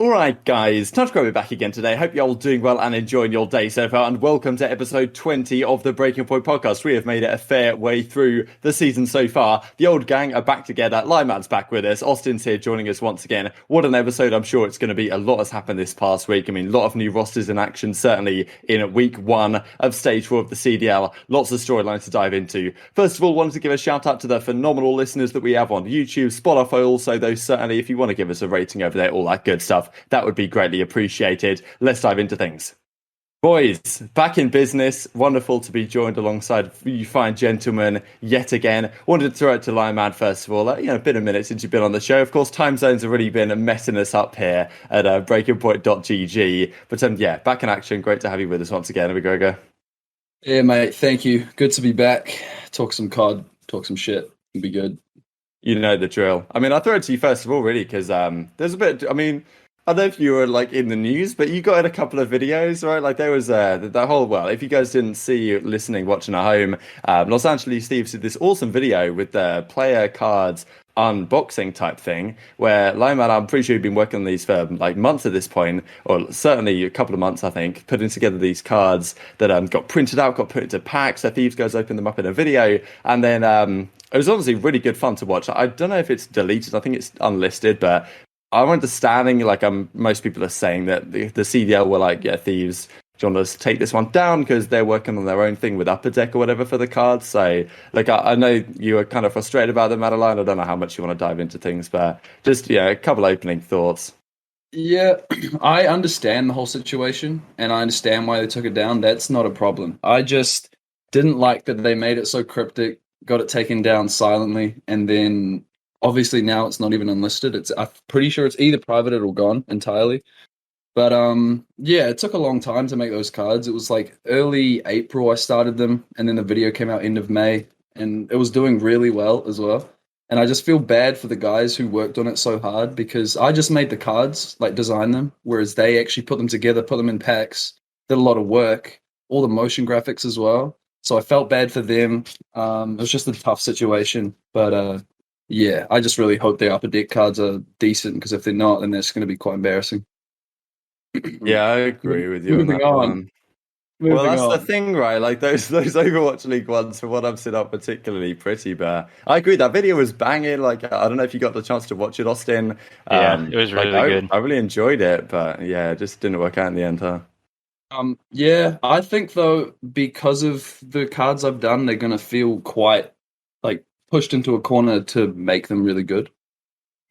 All right, guys, TacticalRab back again today. Hope you're all doing well and enjoying your day so far, and welcome to episode 20 of the Breaking Point podcast. We have made it a fair way through the season so far. The old gang are back together. Lionman's back with us. Austin's here joining us once again. What an episode. I'm sure it's going to be. A lot has happened this past week. I mean, a lot of new rosters in action, certainly in week one of stage 4 of the CDL. Lots of storylines to dive into. First of all, wanted to give a shout out to the phenomenal listeners that we have on YouTube, Spotify also, though certainly if you want to give us a rating over there, all that good stuff. That would be greatly appreciated. Let's dive into things. Boys, back in business. Wonderful to be joined alongside you fine gentlemen yet again. Wanted to throw it to Lionman first of all. Been a minute since you've been on the show. Of course, time zones have really been messing us up here at breakingpoint.gg. But back in action. Great to have you with us once again. Gregor. Yeah, mate. Thank you. Good to be back. Talk some COD, talk some shit. It'll be good. You know the drill. I mean, I'll throw it to you first of all, really, because there's a bit. I mean, I don't know if you were like in the news, but you got in a couple of videos, right? Like there was the whole, well, if you guys didn't see you listening, watching at home, Los Angeles Thieves did this awesome video with the player cards unboxing type thing where Lionman, I'm pretty sure you've been working on these for like months at this point, or certainly a couple of months, I think, putting together these cards that got printed out, got put into packs. So Thieves goes open them up in a video, and then it was honestly really good fun to watch. I don't know if it's deleted, I think it's unlisted, but I'm understanding, like most people are saying, that the CDL were like, yeah, Thieves, do you want us to take this one down because they're working on their own thing with Upper Deck or whatever for the cards. So, like, I know you were kind of frustrated about them, Madeline. I don't know how much you want to dive into things, but just, a couple opening thoughts. Yeah, I understand the whole situation, and I understand why they took it down. That's not a problem. I just didn't like that they made it so cryptic, got it taken down silently, and then obviously now it's not even unlisted. I'm pretty sure it's either private or gone entirely. But it took a long time to make those cards. It was like early April I started them, and then the video came out end of May, and it was doing really well as well. And I just feel bad for the guys who worked on it so hard, because I just made the cards, like designed them, whereas they actually put them together, put them in packs, did a lot of work, all the motion graphics as well. So I felt bad for them. It was just a tough situation, but I just really hope their Upper Deck cards are decent, because if they're not, then that's going to be quite embarrassing. Yeah, I agree with you on that one. Well, that's the thing, right? Like those Overwatch League ones, from what I've seen, are particularly pretty, but I agree. That video was banging. Like, I don't know if you got the chance to watch it, Austin. Yeah, it was really good. I really enjoyed it, but yeah, it just didn't work out in the end, huh? I think though, because of the cards I've done, they're going to feel quite like pushed into a corner to make them really good.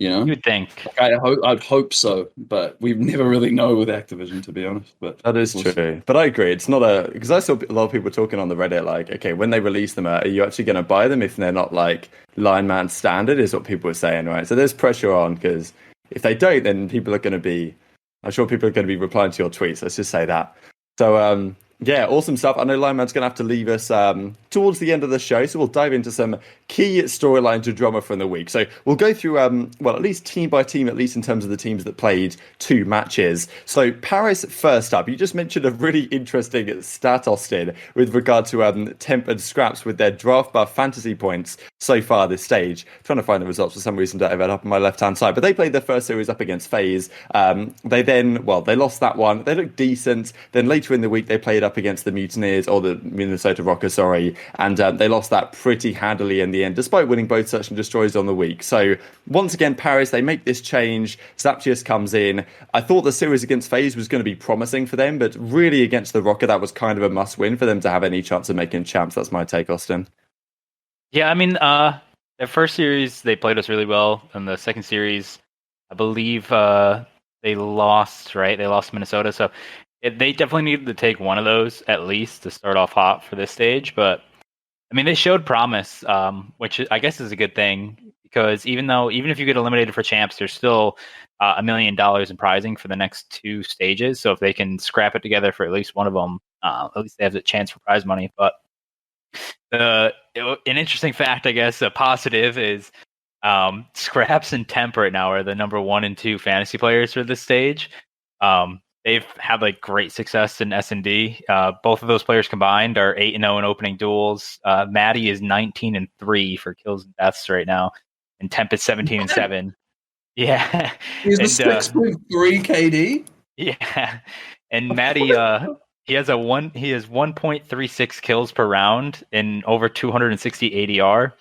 You'd think. I'd hope so, but we never really know with Activision, to be honest. But that is true. But I agree, it's not because I saw a lot of people talking on the Reddit, like, okay, when they release them, are you actually going to buy them if they're not like Lionman standard? Is what people were saying, right? So there's pressure on, because if they don't, then people are going to be. I'm sure people are going to be replying to your tweets. Let's just say that. So yeah, awesome stuff. I know Lionman's going to have to leave us towards the end of the show, so we'll dive into some key storylines and drama from the week. So we'll go through, at least team by team, at least in terms of the teams that played 2 matches. So Paris first up. You just mentioned a really interesting stat, Austin, with regard to tempered scraps with their draft buff fantasy points so far this stage. Trying to find the results for some reason, don't have it up on my left-hand side. But they played their first series up against FaZe. They lost that one. They looked decent. Then later in the week, they played up against the Mutineers, or the Minnesota Rokkr, sorry, and they lost that pretty handily in the end, despite winning both search and destroys on the week. So once again, Paris, they make this change. Zaptius comes in. I thought the series against FaZe was going to be promising for them, but really against the Rokkr, that was kind of a must-win for them to have any chance of making champs. That's my take, Austin. Yeah, I mean, their first series, they played us really well. And the second series, I believe they lost, right? They lost Minnesota, so they definitely needed to take one of those at least to start off hot for this stage. But I mean, they showed promise, which I guess is a good thing, because even if you get eliminated for champs, there's still $1 million in prizing for the next 2 stages. So if they can scrap it together for at least one of them, at least they have a chance for prize money. But an interesting fact, I guess, a positive is Scraps and Temp right now are the number 1 and 2 fantasy players for this stage. They've had like great success in S&D. Both of those players combined are 8-0 in opening duels. Maddie is 19-3 for kills and deaths right now, and Temp is 17-7. Yeah, He's a and 6.3 KD. yeah, and Maddie, he has 1.36 kills per round and over 260 ADR,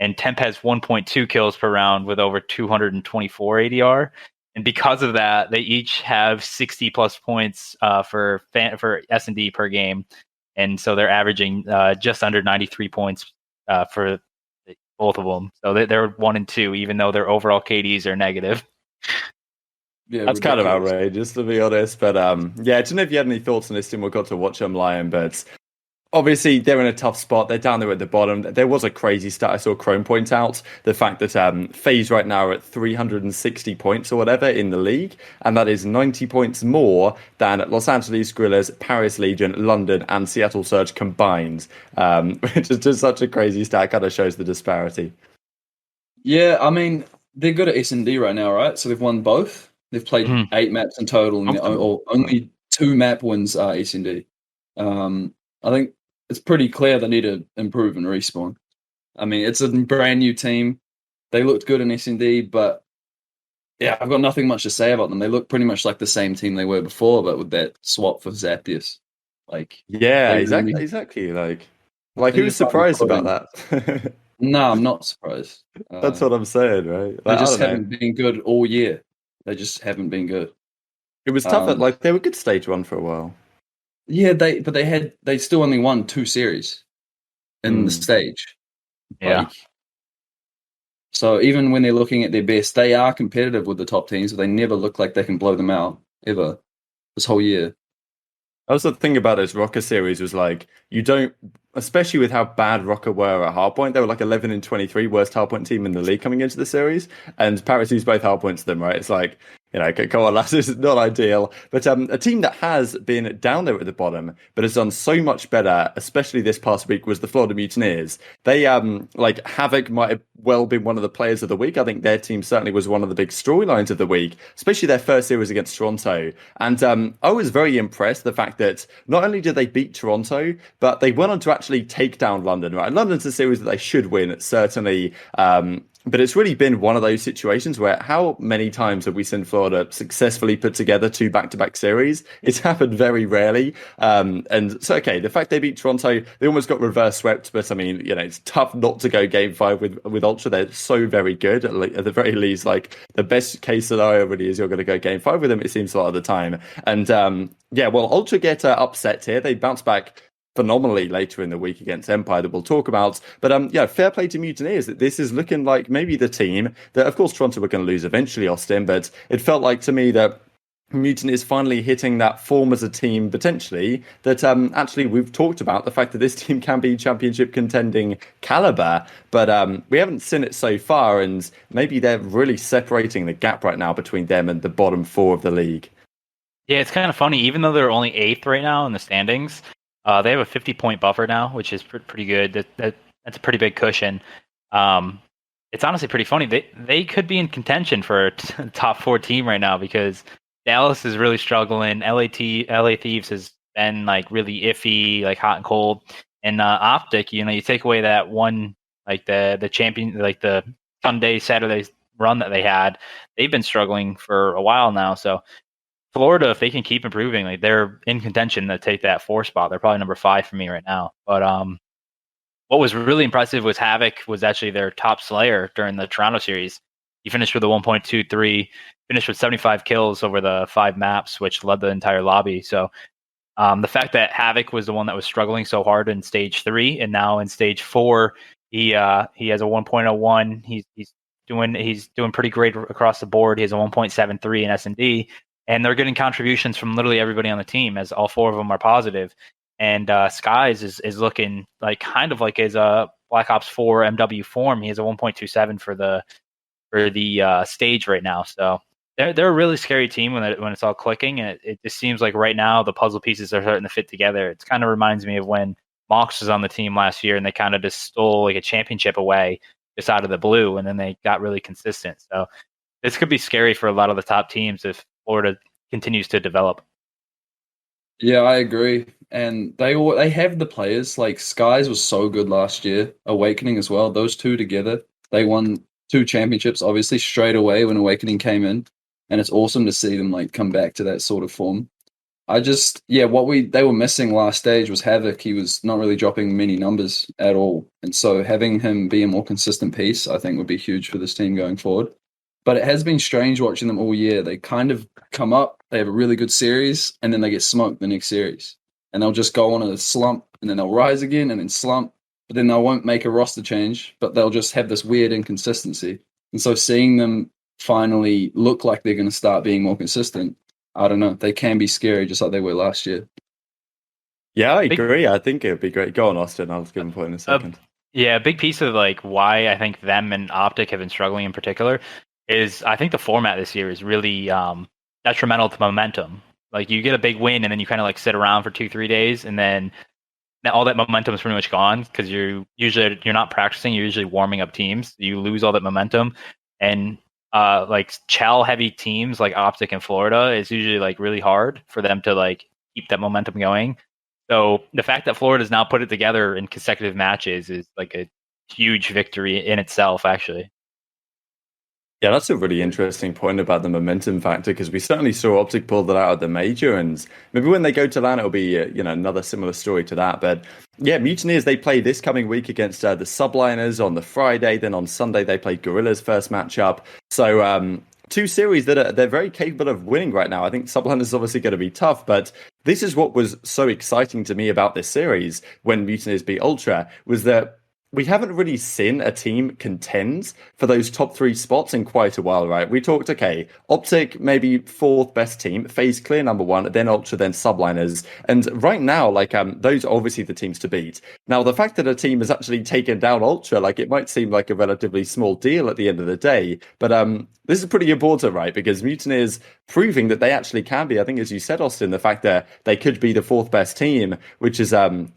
and Temp has 1.2 kills per round with over 224 ADR. And because of that, they each have 60 plus points for S&D per game, and so they're averaging just under 93 points for both of them. So they're 1 and 2, even though their overall KDs are negative. Yeah, That's kind of ridiculous. outrageous, to be honest. But yeah, I don't know if you had any thoughts on this team. We got to watch them, Lion, but obviously they're in a tough spot. They're down there at the bottom. There was a crazy stat I saw Chrome point out, the fact that FaZe right now are at 360 points or whatever in the league, and that is 90 points more than Los Angeles Guerrillas, Paris Legion, London, and Seattle Surge combined, which is just such a crazy stat. Kind of shows the disparity. Yeah, I mean, they're good at S&D right now, right? So they've won both. They've played 8 maps in total, and only 2 map wins are S&D. I think it's pretty clear they need to improve and respawn. I mean, it's a brand new team. They looked good in S&D, but yeah, I've got nothing much to say about them. They look pretty much like the same team they were before, but with that swap for Zaptius. Like, Yeah, really, exactly. Like they who's just started surprised about putting- that? No, I'm not surprised. That's what I'm saying, right? They Like, I just don't know. haven't been good all year. They just haven't been good. It was tough. Like they were good stage one for a while. Yeah, they still only won 2 series in the stage. Yeah. Like, so even when they're looking at their best, they are competitive with the top teams, but they never look like they can blow them out ever this whole year. That was the thing about this Rokkr series was like you don't, especially with how bad Rokkr were at hardpoint. They were like 11 and 23, worst hardpoint team in the league coming into the series, and Paris used both hardpoints to them. Right? It's like, you know, come on, lads, this is not ideal. But a team that has been down there at the bottom, but has done so much better, especially this past week, was the Florida Mutineers. They like Havoc might have well been one of the players of the week. I think their team certainly was one of the big storylines of the week, especially their first series against Toronto. And I was very impressed the fact that not only did they beat Toronto, but they went on to actually take down London. Right, London's a series that they should win, certainly. But it's really been one of those situations where how many times have we seen Florida successfully put together 2 back-to-back series? It's happened very rarely. And so, okay, the fact they beat Toronto, they almost got reverse swept. But I mean, you know, it's tough not to go game 5 with Ultra. They're so very good. At the very least, like the best case scenario really is you're going to go game 5 with them. It seems a lot of the time. And yeah, well, Ultra get upset here. They bounce back phenomenally later in the week against Empire that we'll talk about. But yeah, fair play to Mutineers. This is looking like maybe the team that, of course, Toronto were going to lose eventually, Austin, but it felt like to me that Mutineers finally hitting that form as a team potentially that actually we've talked about the fact that this team can be championship contending caliber, but we haven't seen it so far, and maybe they're really separating the gap right now between them and the bottom 4 of the league. Yeah, it's kind of funny. Even though they're only 8th right now in the standings, they have a 50-point buffer now, which is pretty good. That's a pretty big cushion. It's honestly pretty funny. They could be in contention for a top 4 team right now because Dallas is really struggling. LA Thieves has been like really iffy, like hot and cold. And OpTic, you know, you take away that one, like the champion, like the Sunday, Saturday run that they had, they've been struggling for a while now. So Florida, if they can keep improving, like they're in contention to take that 4 spot. They're probably number 5 for me right now. But what was really impressive was Havoc was actually their top slayer during the Toronto series. He finished with a 1.23, finished with 75 kills over the 5 maps, which led the entire lobby. So the fact that Havoc was the one that was struggling so hard in stage 3, and now in stage 4, he has a 1.01. He's doing pretty great across the board. He has a 1.73 in S&D. And they're getting contributions from literally everybody on the team, as all 4 of them are positive. And Skies is looking like kind of like his Black Ops 4 MW form. He has a 1.27 for the stage right now. So they're a really scary team when it's all clicking. And it just seems like right now the puzzle pieces are starting to fit together. It kind of reminds me of when Mox was on the team last year, and they kind of just stole like a championship away just out of the blue, and then they got really consistent. So this could be scary for a lot of the top teams if Florida continues to develop. Yeah, I agree. And they have the players. Like Skies was so good last year. Awakening as well. Those 2 together, they won 2 championships, obviously, straight away when Awakening came in. And it's awesome to see them like come back to that sort of form. What they were missing last stage was Havoc. He was not really dropping many numbers at all. And so having him be a more consistent piece, I think would be huge for this team going forward. But it has been strange watching them all year. They kind of come up, they have a really good series, and then they get smoked the next series. And they'll just go on a slump, and then they'll rise again, and then slump. But then they won't make a roster change, but they'll just have this weird inconsistency. And so seeing them finally look like they're going to start being more consistent, I don't know. They can be scary, just like they were last year. Yeah, I agree. I think it would be great. Go on, Austin. I'll give him a point in a second. Yeah, a big piece of like why I think them and OpTic have been struggling in particular is I think the format this year is really detrimental to momentum. Like you get a big win and then you kind of like sit around for 2-3 days and then all that momentum is pretty much gone because you're not practicing. You're usually warming up teams. You lose all that momentum, and like Chal heavy teams like OpTic in Florida, it's usually like really hard for them to like keep that momentum going. So the fact that Florida's now put it together in consecutive matches is like a huge victory in itself, actually. Yeah, that's a really interesting point about the momentum factor because we certainly saw OpTic pull that out of the major, and maybe when they go to LAN, it'll be another similar story to that. But yeah, Mutineers, they play this coming week against the Subliners on the Friday. Then on Sunday they play Gorillas first matchup. So 2 series that they're very capable of winning right now. I think Subliners is obviously going to be tough, but this is what was so exciting to me about this series when Mutineers beat Ultra was that we haven't really seen a team contend for those top 3 spots in quite a while, right? We talked, okay, OpTic maybe 4th best team, FaZe clear number 1, then Ultra, then Subliners. And right now, like, those are obviously the teams to beat. Now, the fact that a team has actually taken down Ultra, like, it might seem like a relatively small deal at the end of the day, but this is pretty important, right? Because Mutineers proving that they actually can be, I think, as you said, Austin, the fact that they could be the 4th best team, which is,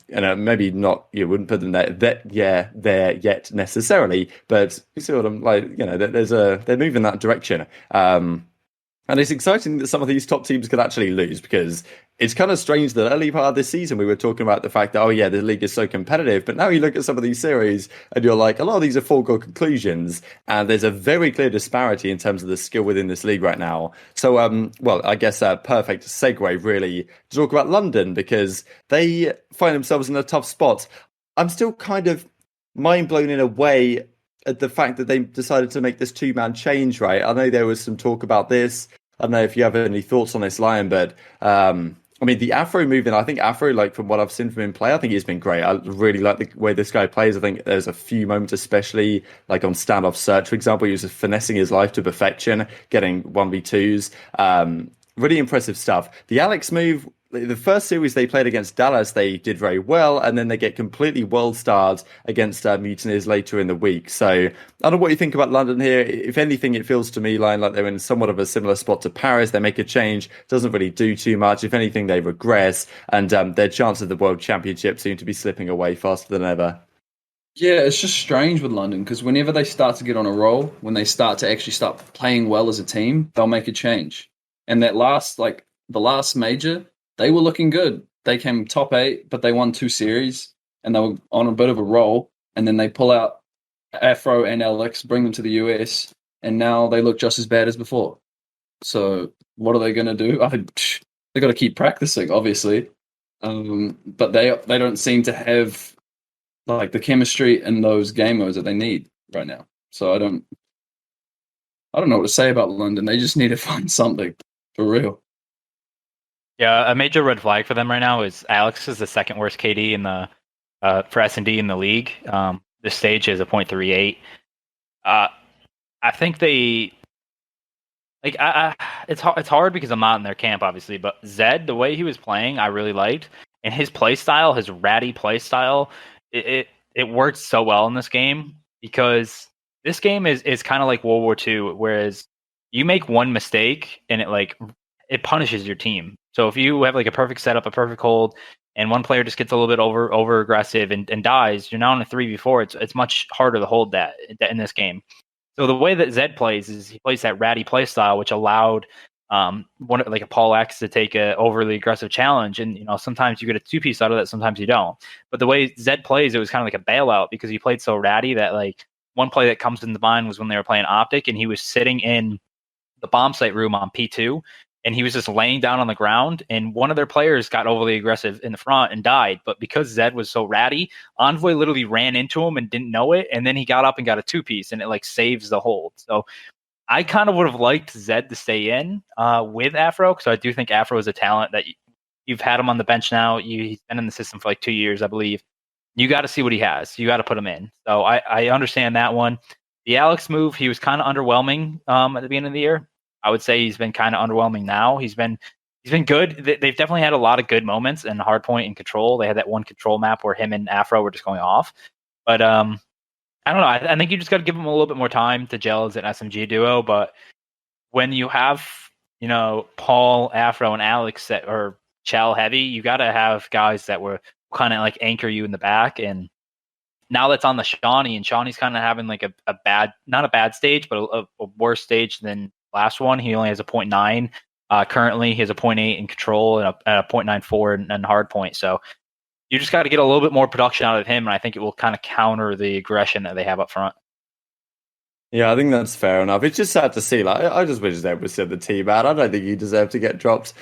maybe not, you wouldn't put them there yet necessarily, but you see what I'm like, they're moving that direction. And it's exciting that some of these top teams could actually lose because it's kind of strange that early part of this season we were talking about the fact that, oh yeah, the league is so competitive, but now you look at some of these series and you're like, a lot of these are foregone conclusions, and there's a very clear disparity in terms of the skill within this league right now. So, I guess a perfect segue really to talk about London because they find themselves in a tough spot. I'm still kind of mind blown in a way at the fact that they decided to make this 2-man change, right? I know there was some talk about this. I don't know if you have any thoughts on this, Lion, but the Afro movement, I think Afro, like from what I've seen from him play, I think he's been great. I really like the way this guy plays. I think there's a few moments, especially like on standoff search, for example, he was just finessing his life to perfection, getting 1v2s. Really impressive stuff. The Alexx move, the first series they played against Dallas, they did very well, and then they get completely world-starred against Mutineers later in the week. So I don't know what you think about London here. If anything, it feels to me like they're in somewhat of a similar spot to Paris. They make a change, doesn't really do too much. If anything, they regress, and their chance of the World Championship seem to be slipping away faster than ever. Yeah, it's just strange with London because whenever they start to get on a roll, when they start to actually start playing well as a team, they'll make a change. And the last major, they were looking good. They came top 8, but they won 2 series, and they were on a bit of a roll. And then they pull out Afro and Alexx, bring them to the US, and now they look just as bad as before. So what are they going to do? They got to keep practicing, obviously, but they don't seem to have like the chemistry and those game modes that they need right now. So I don't know what to say about London. They just need to find something for real. Yeah, a major red flag for them right now is Alexx is the 2nd worst KD in the for S&D in the league. This stage is a 0.38. I think they like it's hard because I'm not in their camp, obviously. But Zed, the way he was playing, I really liked, and his play style, his ratty play style, it worked so well in this game because this game is kind of like World War II, whereas you make one mistake and it punishes your team. So if you have like a perfect setup, a perfect hold, and one player just gets a little bit over aggressive and dies, you're now in a 3v4. It's much harder to hold that in this game. So the way that Zed plays is he plays that ratty play style, which allowed one like a Paul X to take a overly aggressive challenge, and sometimes you get a 2-piece out of that, sometimes you don't. But the way Zed plays, it was kind of like a bailout because he played so ratty that like one play that comes into mind was when they were playing OpTic, and he was sitting in the bomb site room on P2, and he was just laying down on the ground, and one of their players got overly aggressive in the front and died. But because Zed was so ratty, Envoy literally ran into him and didn't know it, and then he got up and got a 2-piece, and it like saves the hold. So I kind of would have liked Zed to stay in with Afro, because I do think Afro is a talent that you've had him on the bench now. He's been in the system for like 2 years, I believe. You got to see what he has. You got to put him in. So I understand that one. The Alexx move, he was kind of underwhelming at the beginning of the year. I would say he's been kind of underwhelming now. He's been good. They've definitely had a lot of good moments in hardpoint and control. They had that one control map where him and Afro were just going off. But I don't know. I think you just got to give him a little bit more time to gel as an SMG duo. But when you have, Paul, Afro, and Alexx that are Chell heavy, you got to have guys that were kind of like anchor you in the back. And now that's on the Shawnee, and Shawnee's kind of having like a bad, not a bad stage, but a worse stage than last one. He only has a 0.9. Currently, he has a 0.8 in control and a 0.94 in hard point. So you just got to get a little bit more production out of him, and I think it will kind of counter the aggression that they have up front. Yeah, I think that's fair enough. It's just sad to see. Like, I just wish Zed was sent the team out. I don't think he deserved to get dropped.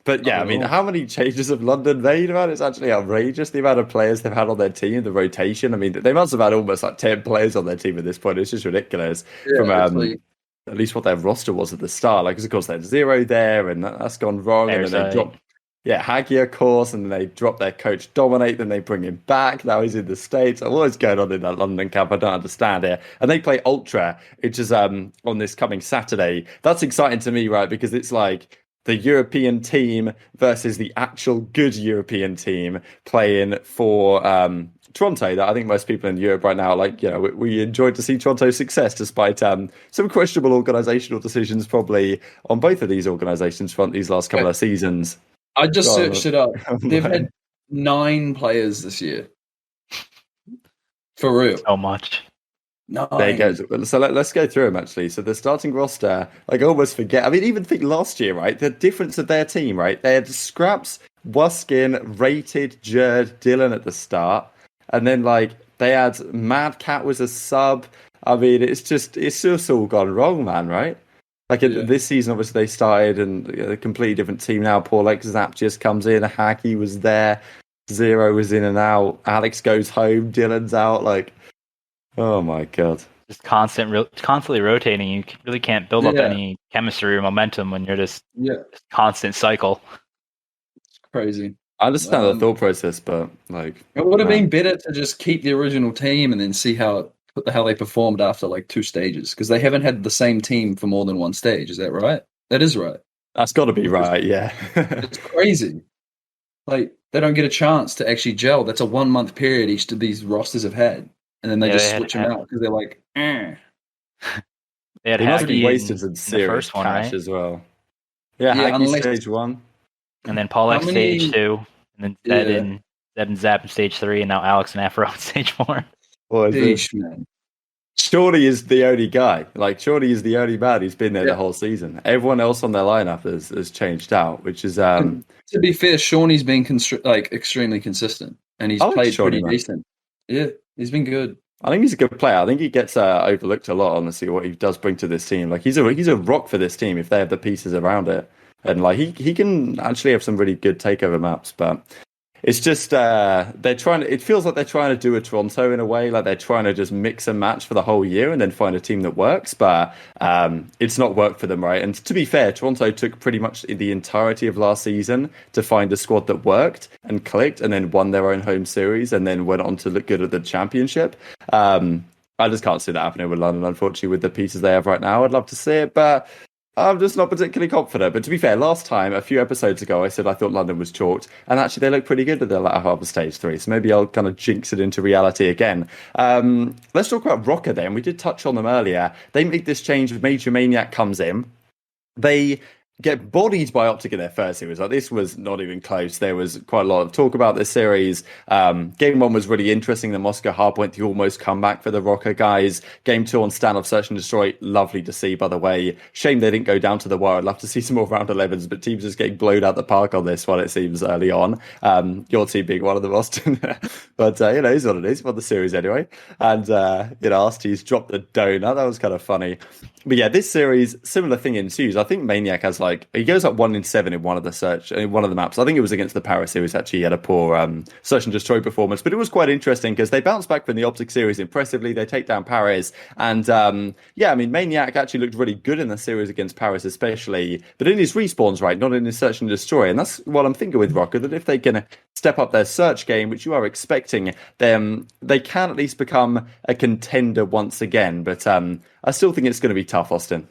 But yeah, I mean, how many changes have London made, man? It's actually outrageous, the amount of players they've had on their team, the rotation. I mean, they must have had almost like 10 players on their team at this point. It's just ridiculous. Yeah, from at least what their roster was at the start. Like, 'cause of course, they had 0 there, and that's gone wrong. And then they dropped, Haggy, of course, and then they dropped their coach Dominate, then they bring him back. Now he's in the States. What is going on in that London camp? I don't understand it. And they play Ultra, which is on this coming Saturday. That's exciting to me, right? Because it's like the European team versus the actual good European team playing for Toronto. That I think most people in Europe right now, we enjoyed to see Toronto's success despite some questionable organisational decisions probably on both of these organisations front these last couple of seasons. I just searched it up. They've had 9 players this year. For real. So much. 9. There you go. So let's go through them, actually. So the starting roster, I almost forget. I mean, even think last year, right? The difference of their team, right? They had Scraps, Wuskin, Rated, Jerd, Dylan at the start. And then, they had Mad Cat was a sub. I mean, it's just all gone wrong, man, right? This season, obviously, they started and a completely different team now. Paul X Zap just comes in. Hacky was there. 0 was in and out. Alexx goes home. Dylan's out. Oh my god! Just constantly rotating. You really can't build up any chemistry or momentum when you're just constant cycle. It's crazy. I understand the thought process, but it would have been better to just keep the original team and then see how they performed after 2 stages, because they haven't had the same team for more than 1 stage. Is that right? That is right. That's got to be right. Yeah, it's crazy. They don't get a chance to actually gel. That's a 1-month period each of these rosters have had. And then they just switch them out because they're like, They had must be Hacky wasted some serious first one, cash right? as well. Yeah, Hacky stage 1. And then Paul X stage 2. And then Zed and Zap in stage 3. And now Alexx and Afro in stage 4. Man. Shorty is the only guy. Shorty is the only man who's been there the whole season. Everyone else on their lineup has changed out, which is... to be fair, Shawnee's been extremely consistent. And he's played pretty decent. Yeah, he's been good. I think he's a good player. I think he gets overlooked a lot, honestly, what he does bring to this team. He's a rock for this team if they have the pieces around it. And he can actually have some really good takeover maps, but it's just it feels like they're trying to do a Toronto in a way, they're trying to just mix and match for the whole year and then find a team that works, but it's not worked for them, right? And to be fair, Toronto took pretty much the entirety of last season to find a squad that worked and clicked and then won their own home series and then went on to look good at the championship. I just can't see that happening with London, unfortunately, with the pieces they have right now. I'd love to see it, but I'm just not particularly confident. But to be fair, last time, a few episodes ago, I said I thought London was chalked. And actually, they look pretty good at the latter half of stage 3. So maybe I'll kind of jinx it into reality again. Let's talk about Rokkr then. We did touch on them earlier. They make this change. MajorManiak comes in. They get bodied by OpTic in their first series. Like, this was not even close. There was quite a lot of talk about this series. Game 1 was really interesting. The Moscow Hardpoint, the almost comeback for the Rokkr guys. Game 2 on standoff Search and Destroy, lovely to see, by the way. Shame they didn't go down to the wire. I'd love to see some more round 11s, but teams just getting blown out the park on this one, it seems, early on. Your team being one of them, Austin. But, it's what it is. Won the series anyway. And, Arsty's dropped the donut. That was kind of funny. But yeah, this series, similar thing ensues. I think Maniac has he goes up 1 in 7 in one of the maps. I think it was against the Paris series. Actually, he had a poor Search and Destroy performance, but it was quite interesting because they bounced back from the OpTic series impressively. They take down Paris, and Maniac actually looked really good in the series against Paris, especially. But in his respawns, right, not in his Search and Destroy, and that's what I'm thinking with Rokkr. That if they can step up their search game, which you are expecting, then they can at least become a contender once again. But I still think it's going to be tough, Austin.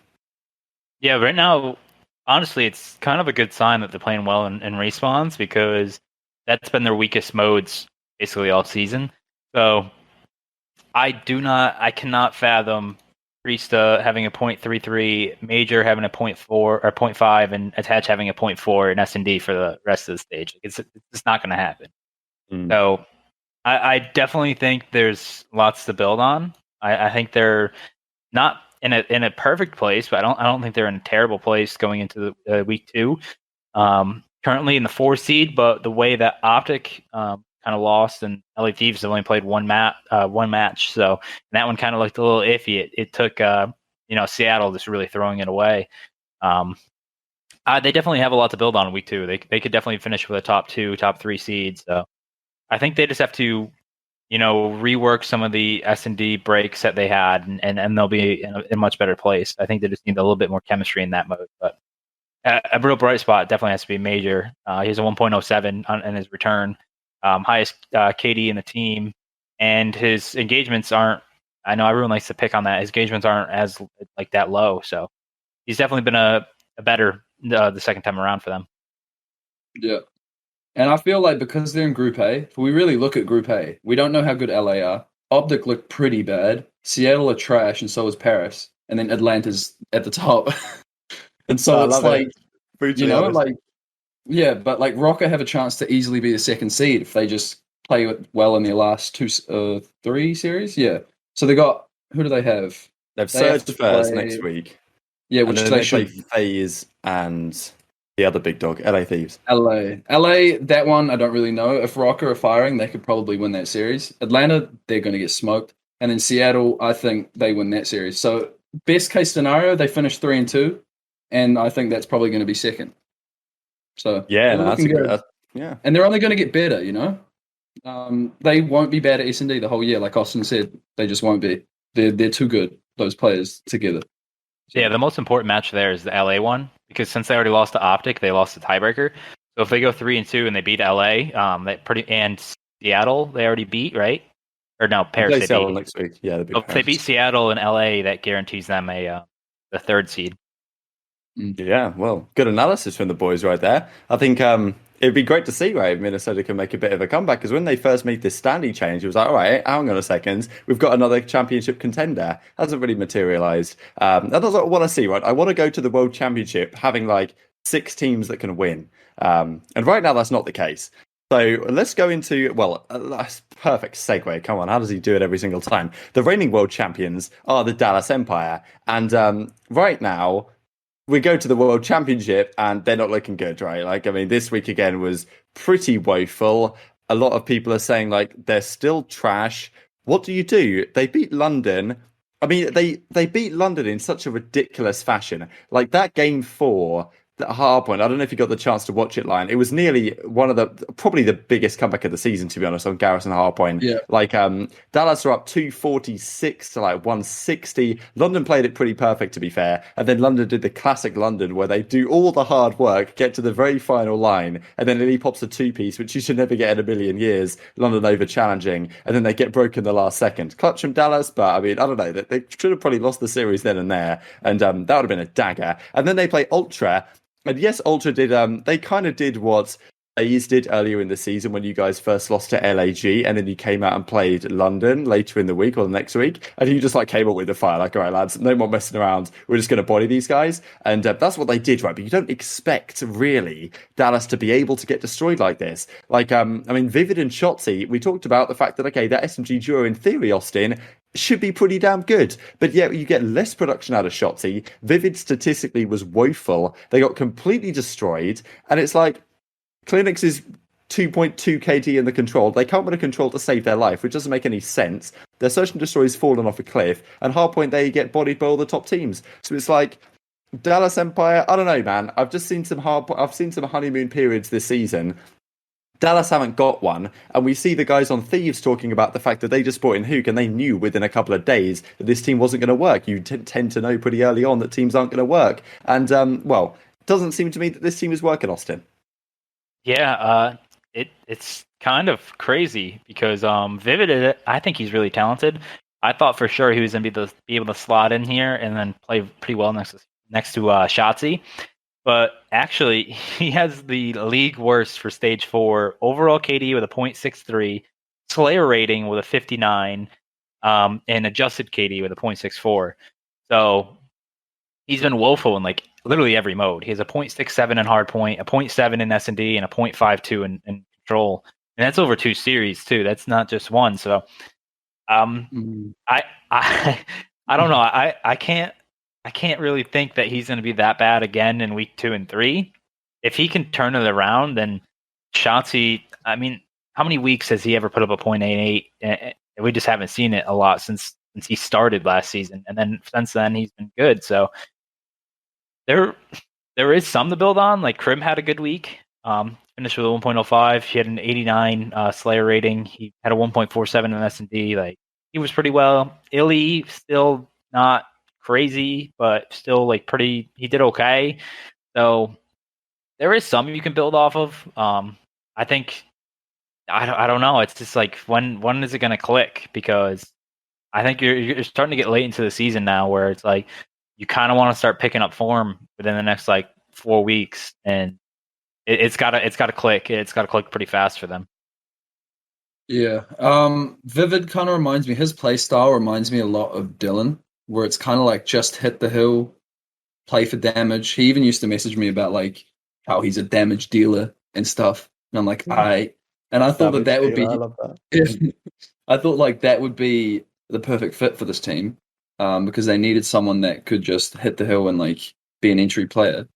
Yeah, right now, honestly, it's kind of a good sign that they're playing well in respawns, because that's been their weakest modes basically all season. So I cannot fathom Priesta having a 0.33, Major having a 0.4 or 0.5, and Attach having a 0.4 in S&D for the rest of the stage. It's not going to happen. So I definitely think there's lots to build on. I think they're not in a perfect place, but I don't think they're in a terrible place going into the week 2. Currently in the 4 seed, but the way that OpTic kind of lost, and LA Thieves have only played one match, so that one kind of looked a little iffy. It took Seattle just really throwing it away. They definitely have a lot to build on in week 2. They could definitely finish with a top 2, top 3 seed. So I think they just have to rework some of the S&D breaks that they had, and they'll be in a much better place. I think they just need a little bit more chemistry in that mode. But a real bright spot definitely has to be Major. He has a 1.07 in his return, highest KD in the team, and his engagements aren't. I know everyone likes to pick on that. His engagements aren't as that low, so he's definitely been a better the second time around for them. Yeah. And I feel like because they're in Group A, if we really look at Group A, we don't know how good LA are. OpTic looked pretty bad. Seattle are trash, and so is Paris. And then Atlanta's at the top. And so it's like, but Rokkr have a chance to easily be the second seed if they just play well in their last 3 series. Yeah. So they got, who do they have? They've Surge first next week. Yeah, which they should play FaZe and the other big dog, LA Thieves. LA, that one, I don't really know. If Rokkr are firing, they could probably win that series. Atlanta, they're going to get smoked. And then Seattle, I think they win that series. So best case scenario, they finish 3-2. And I think that's probably going to be second. So yeah, that's a good. And they're only going to get better, They won't be bad at S&D the whole year. Like Austin said, they just won't be. They're too good, those players together. So, yeah, the most important match there is the LA one, because since they already lost to OpTic, they lost the tiebreaker. So if they go 3-2 and they beat LA, and Seattle, they already beat, right? Or no, Paris. They Seattle next week. Yeah, if they beat Seattle and LA, that guarantees them the 3rd seed. Yeah, well, good analysis from the boys right there. I think it'd be great to see, right, if Minnesota can make a bit of a comeback, because when they first made this standing change, it was like, all right, hang on a second, we've got another championship contender. Hasn't really materialized. That's what I want to see, right? I want to go to the World Championship having 6 teams that can win. And right now, that's not the case. So let's go into, that's perfect segue. Come on, how does he do it every single time? The reigning world champions are the Dallas Empire. And right now, we go to the World Championship and they're not looking good, right? This week again was pretty woeful. A lot of people are saying they're still trash. What do? They beat London. They beat London in such a ridiculous fashion. That game 4, the Hardpoint, I don't know if you got the chance to watch it, Lion. It was nearly probably the biggest comeback of the season, to be honest, on Garrison Hardpoint. Yeah. Dallas are up 246 to 160. London played it pretty perfect, to be fair. And then London did the classic London, where they do all the hard work, get to the very final line, and then Lily pops a 2-piece, which you should never get in a million years. London over challenging, and then they get broken the last second. Clutch from Dallas, but I don't know. They should have probably lost the series then and there, and that would have been a dagger. And then they play Ultra. And yes, Ultra did. They kind of did what FaZe did earlier in the season when you guys first lost to LAG, and then you came out and played London later in the week or the next week, and you just like came up with the fire, like, all right, lads, no more messing around. We're just going to body these guys, and that's what they did, right? But you don't expect really Dallas to be able to get destroyed like this. Like, I mean, Vivid and Shotzzy, we talked about the fact that that SMG duo in theory, Austin, should be pretty damn good. But yet you get less production out of Shotzzy. Vivid statistically was woeful. They got completely destroyed. And it's like, Clinics is 2.2 KD in the control. They can't win a control to save their life, which doesn't make any sense. Their search and destroy is fallen off a cliff. And Hardpoint, they get bodied by all the top teams. So it's like, Dallas Empire, I don't know, man. I've seen some honeymoon periods this season. Dallas haven't got one, and we see the guys on Thieves talking about the fact that they just brought in Huke, and they knew within a couple of days that this team wasn't going to work. You tend to know pretty early on that teams aren't going to work, and well, it doesn't seem to me that this team is working, Austin. Yeah, it's kind of crazy because Vivid, I think he's really talented. I thought for sure he was going to be able to slot in here and then play pretty well next to Shotzzy. But actually, he has the league worst for stage 4 overall KD with a 0.63, Slayer rating with a 59, and adjusted KD with a 0.64. So he's been woeful in like literally every mode. He has a 0.67 in hardpoint, a 0.7 in S&D, and a 0.52 in control. And that's over 2 series too. That's not just one. So I don't know. I can't really think that he's going to be that bad again in week 2 and 3. If he can turn it around, then Shotzzy, I mean, how many weeks has he ever put up a 0.88? We just haven't seen it a lot since he started last season. And then since then, he's been good. So there is some to build on. Like Krim had a good week. Finished with a 1.05. He had an 89 Slayer rating. He had a 1.47 in S&D. Like he was pretty well. Illy still not crazy, but still like pretty. He did okay. So there is some you can build off of. I think I don't know. It's just like when is it going to click? Because I think you're starting to get late into the season now, where it's like you kind of want to start picking up form within the next like 4 weeks, and it's got to click. It's got to click pretty fast for them. Yeah. Vivid kind of reminds me. His play style reminds me a lot of Dylan, where it's kind of like just hit the hill, play for damage. He even used to message me about like how he's a damage dealer and stuff. And I'm like, and I thought that would be. I love that. I thought like that would be the perfect fit for this team, because they needed someone that could just hit the hill and like be an entry player,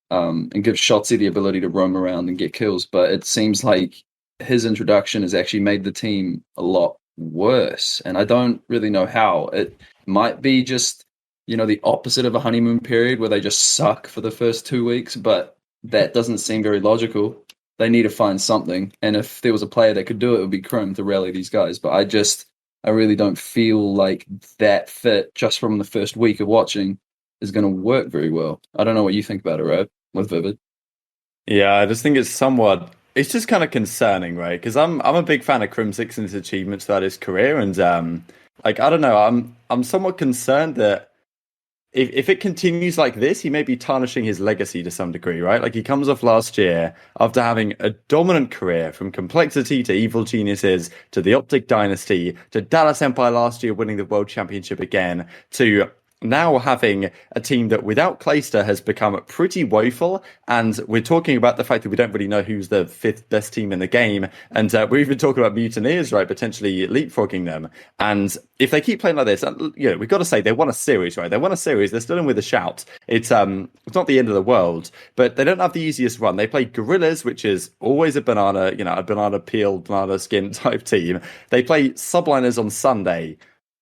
and give Shotzzy the ability to roam around and get kills. But it seems like his introduction has actually made the team a lot worse, and I don't really know how. It might be just, the opposite of a honeymoon period where they just suck for the first 2 weeks, but that doesn't seem very logical. They need to find something, and if there was a player that could do it, it would be Krim to rally these guys. But I really don't feel like that fit just from the first week of watching is going to work very well. I don't know what you think about it, Rab, with Vivid. Yeah, I just think it's just kind of concerning, right? Because I'm a big fan of Crimsix's achievements throughout his career, and like I don't know, I'm somewhat concerned that if it continues like this, he may be tarnishing his legacy to some degree, right? Like he comes off last year after having a dominant career from Complexity to Evil Geniuses to the OpTic Dynasty to Dallas Empire last year winning the World Championship again to now having a team that without Clayster has become pretty woeful, and we're talking about the fact that we don't really know who's the 5th best team in the game, and we're even talking about Mutineers, right, potentially leapfrogging them. And if they keep playing like this, we've got to say they won a series, right? They won a series. They're still in with a shout. It's not the end of the world, but they don't have the easiest run. They play Gorillas, which is always a banana peeled, banana skin type team. They play Subliners on Sunday.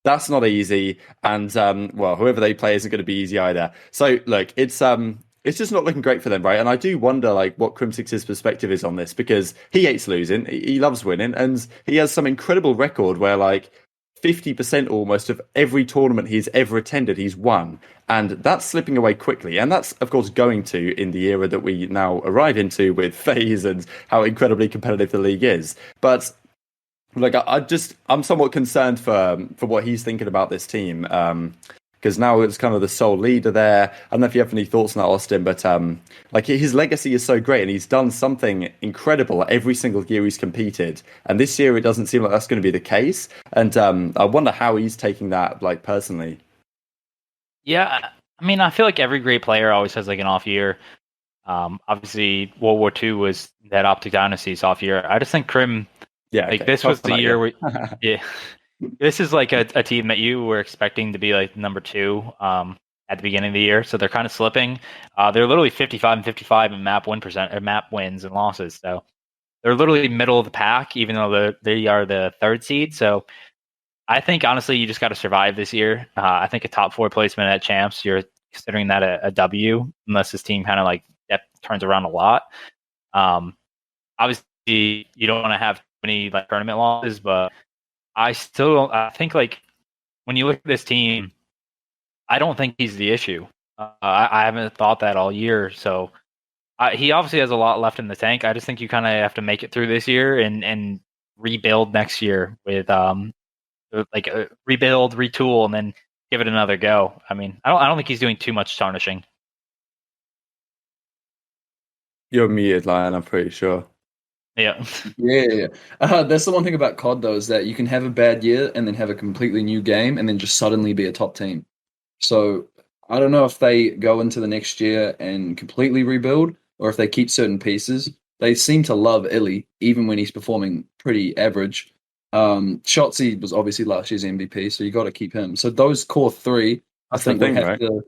That's not easy, and whoever they play isn't going to be easy either. So look, it's just not looking great for them, right? And I do wonder like what Crimsix's perspective is on this, because he hates losing, he loves winning, and he has some incredible record where like 50% almost of every tournament he's ever attended, he's won, and that's slipping away quickly. And that's of course going to in the era that we now arrive into with FaZe and how incredibly competitive the league is, but. Like I'm somewhat concerned for what he's thinking about this team. because now it's kind of the sole leader there. I don't know if you have any thoughts on that, Austin, but like his legacy is so great, and he's done something incredible every single year he's competed. And this year, it doesn't seem like that's going to be the case. And I wonder how he's taking that, like personally. Yeah, I mean, I feel like every great player always has like an off year. Obviously, World War II was that OpTic Dynasty's off year. I just think Crim, Yeah, like okay. this was the year where, yeah, this is like a team that you were expecting to be like number 2 at the beginning of the year. So they're kind of slipping. They're literally 55 and 55 in map wins and losses. So they're literally middle of the pack, even though they are the 3rd seed. So I think honestly, you just got to survive this year. I think a top 4 placement at champs, you're considering that a W, unless this team kind of like turns around a lot. Obviously, you don't want to have many like tournament losses, but I think like when you look at this team, I don't think he's the issue. I haven't thought that all year. So he obviously has a lot left in the tank. I just think you kind of have to make it through this year and rebuild next year with rebuild, retool, and then give it another go. I mean, I don't think he's doing too much tarnishing. You're muted, Lion, I'm pretty sure. Yeah. Yeah. That's the one thing about COD, though, is that you can have a bad year and then have a completely new game and then just suddenly be a top team. So I don't know if they go into the next year and completely rebuild or if they keep certain pieces. They seem to love Illy, even when he's performing pretty average. Shotzzy was obviously last year's MVP, so you got to keep him. So those core 3, I think we have to...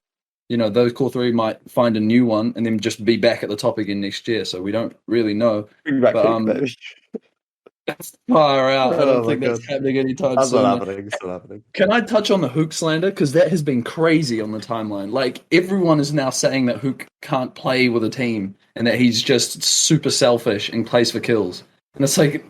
those core 3 might find a new one and then just be back at the top again next year. So we don't really know. That's far out. I don't think that's happening anytime soon. Not happening. Can I touch on the Huke slander? Because that has been crazy on the timeline. Like, everyone is now saying that Huke can't play with a team and that he's just super selfish and plays for kills. And it's like,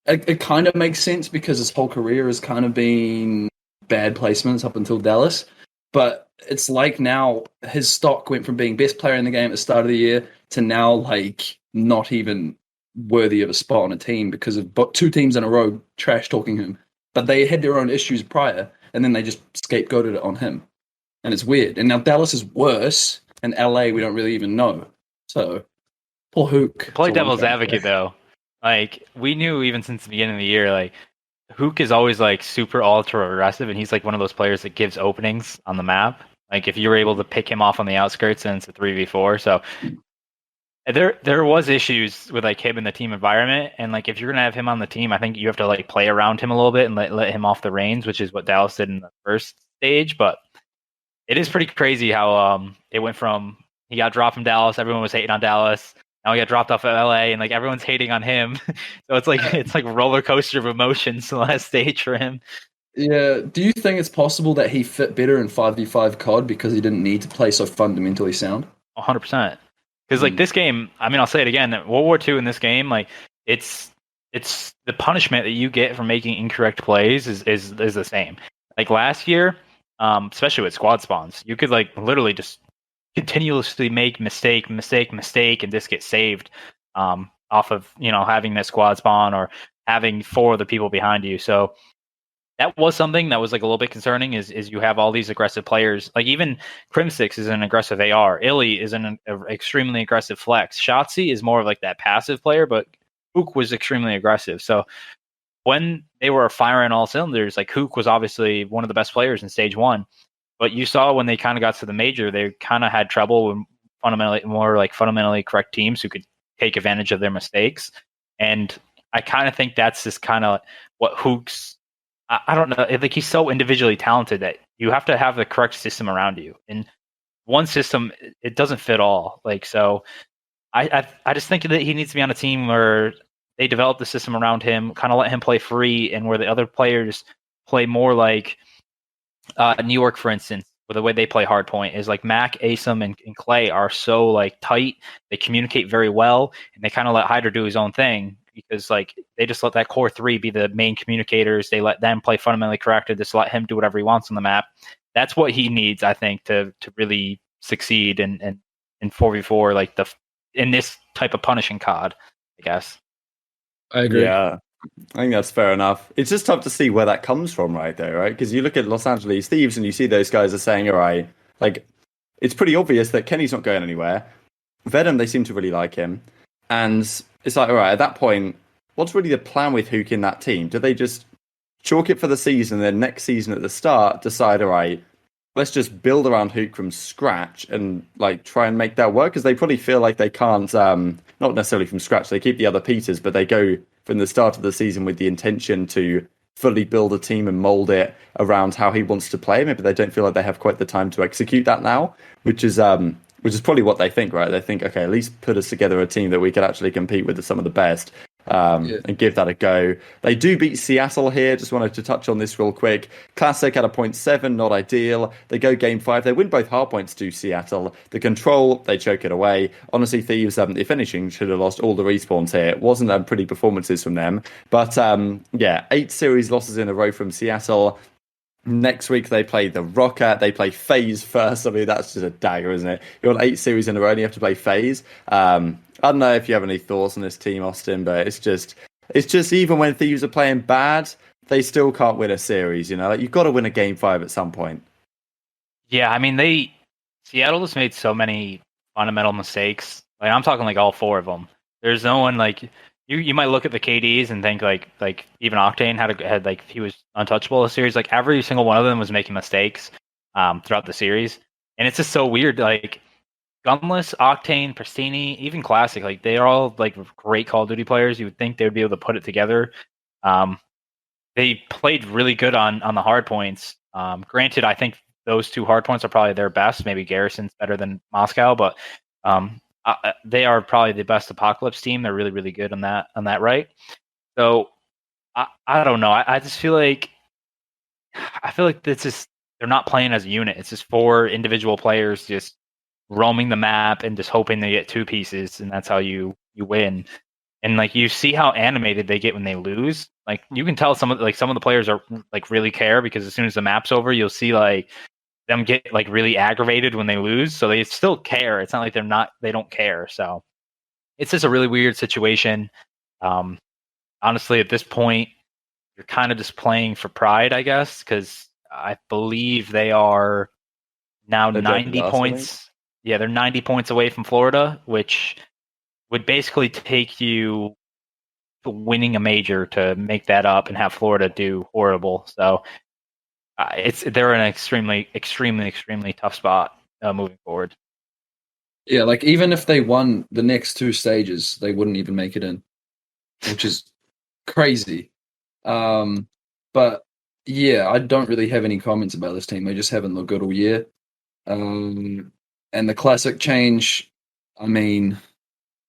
it kind of makes sense because his whole career has kind of been bad placements up until Dallas. But it's like now his stock went from being best player in the game at the start of the year to now like not even worthy of a spot on a team because of 2 teams in a row trash talking him. But they had their own issues prior and then they just scapegoated it on him. And it's weird. And now Dallas is worse and LA we don't really even know. So poor Huke. Play devil's advocate though. Like we knew even since the beginning of the year, like Huke is always like super ultra aggressive, and he's like one of those players that gives openings on the map. Like if you were able to pick him off on the outskirts, then it's a 3v4. So there was issues with like him in the team environment, and like if you're gonna have him on the team, I think you have to like play around him a little bit and let him off the reins, which is what Dallas did in the first stage. But it is pretty crazy how it went from he got dropped from Dallas, everyone was hating on Dallas. Now he got dropped off at LA, and like everyone's hating on him. So it's like a roller coaster of emotions the last stage for him. Yeah. Do you think it's possible that he fit better in 5v5 COD because he didn't need to play so fundamentally sound? 100%. Because like this game, I mean, I'll say it again. World War II in this game, like it's the punishment that you get for making incorrect plays is the same. Like last year, especially with squad spawns, you could like literally just continuously make mistake, and just get saved off of having that squad spawn or having 4 other people behind you. So that was something that was like a little bit concerning. Is you have all these aggressive players, like even Crim6 is an aggressive AR, Illy is an extremely aggressive flex, Shotzzy is more of like that passive player, but Huke was extremely aggressive. So when they were firing all cylinders, like Huke was obviously one of the best players in stage 1. But you saw when they kind of got to the major, they kind of had trouble with fundamentally correct teams who could take advantage of their mistakes. And I kind of think that's just kind of what Huke's. I don't know. Like he's so individually talented that you have to have the correct system around you. And one system, it doesn't fit all. Like so, I just think that he needs to be on a team where they develop the system around him, kind of let him play free, and where the other players play more like. New York, for instance, with the way they play hardpoint is like Mac, Asum, and Clay are so like tight. They communicate very well, and they kind of let Hyder do his own thing because like they just let that core 3 be the main communicators. They let them play fundamentally correct and just let him do whatever he wants on the map. That's what he needs, I think, to really succeed in 4v4 in this type of punishing COD, I guess. I agree. Yeah. I think that's fair enough. It's just tough to see where that comes from, right? Though, right? Because you look at Los Angeles Thieves and you see those guys are saying, all right, like it's pretty obvious that Kenny's not going anywhere. Venom, they seem to really like him. And it's like, all right, at that point, what's really the plan with Huke in that team? Do they just chalk it for the season, and then next season at the start decide, all right, let's just build around Huke from scratch and like try and make that work? Because they probably feel like they can't, not necessarily from scratch, they keep the other Peters, but they go from the start of the season with the intention to fully build a team and mold it around how he wants to play. Maybe they don't feel like they have quite the time to execute that now, which is probably what they think, right? They think, okay, at least put us together a team that we could actually compete with some of the best. And give that a go. They do beat Seattle here. Just wanted to touch on this real quick. Classic at a 0.7, not ideal. They go game 5. They win both hard points to Seattle. The control, they choke it away. Honestly, Thieves, if anything, should have lost all the respawns here. It wasn't pretty performances from them. But 8 series losses in a row from Seattle. Next week they play the Rokkr. They play FaZe first. I mean, that's just a dagger, isn't it? You're on 8 series in a row and you have to play FaZe. I don't know if you have any thoughts on this team, Austin, but it's just even when Thieves are playing bad, they still can't win a series. You know, like you've got to win a game 5 at some point. Yeah, I mean, Seattle just made so many fundamental mistakes. Like I'm talking like all 4 of them. There's no one like you might look at the KDs and think like even Octane had like he was untouchable this series. Like every single one of them was making mistakes throughout the series, and it's just so weird. Like Gunless, Octane, Pristini, even Classic, like they are all like great Call of Duty players. You would think they would be able to put it together. They played really good on the hard points. Granted, I think those 2 hard points are probably their best. Maybe Garrison's better than Moscow, but they are probably the best Apocalypse team. They're really, really good on that right. So I don't know. I just feel like this is they're not playing as a unit. It's just 4 individual players just roaming the map and just hoping they get 2 pieces, and that's how you win. And like you see how animated they get when they lose. Like you can tell some of the players are like really care, because as soon as the map's over, you'll see like them get like really aggravated when they lose. So they still care. It's not like they don't care. So it's just a really weird situation. Honestly, at this point, you're kind of just playing for pride, I guess, because I believe they are now 90 points. Yeah, they're 90 points away from Florida, which would basically take you to winning a major to make that up and have Florida do horrible. So they're in an extremely, extremely, extremely tough spot moving forward. Yeah, like even if they won the next 2 stages, they wouldn't even make it in, which is crazy. But yeah, I don't really have any comments about this team. They just haven't looked good all year. And the Classic change, I mean,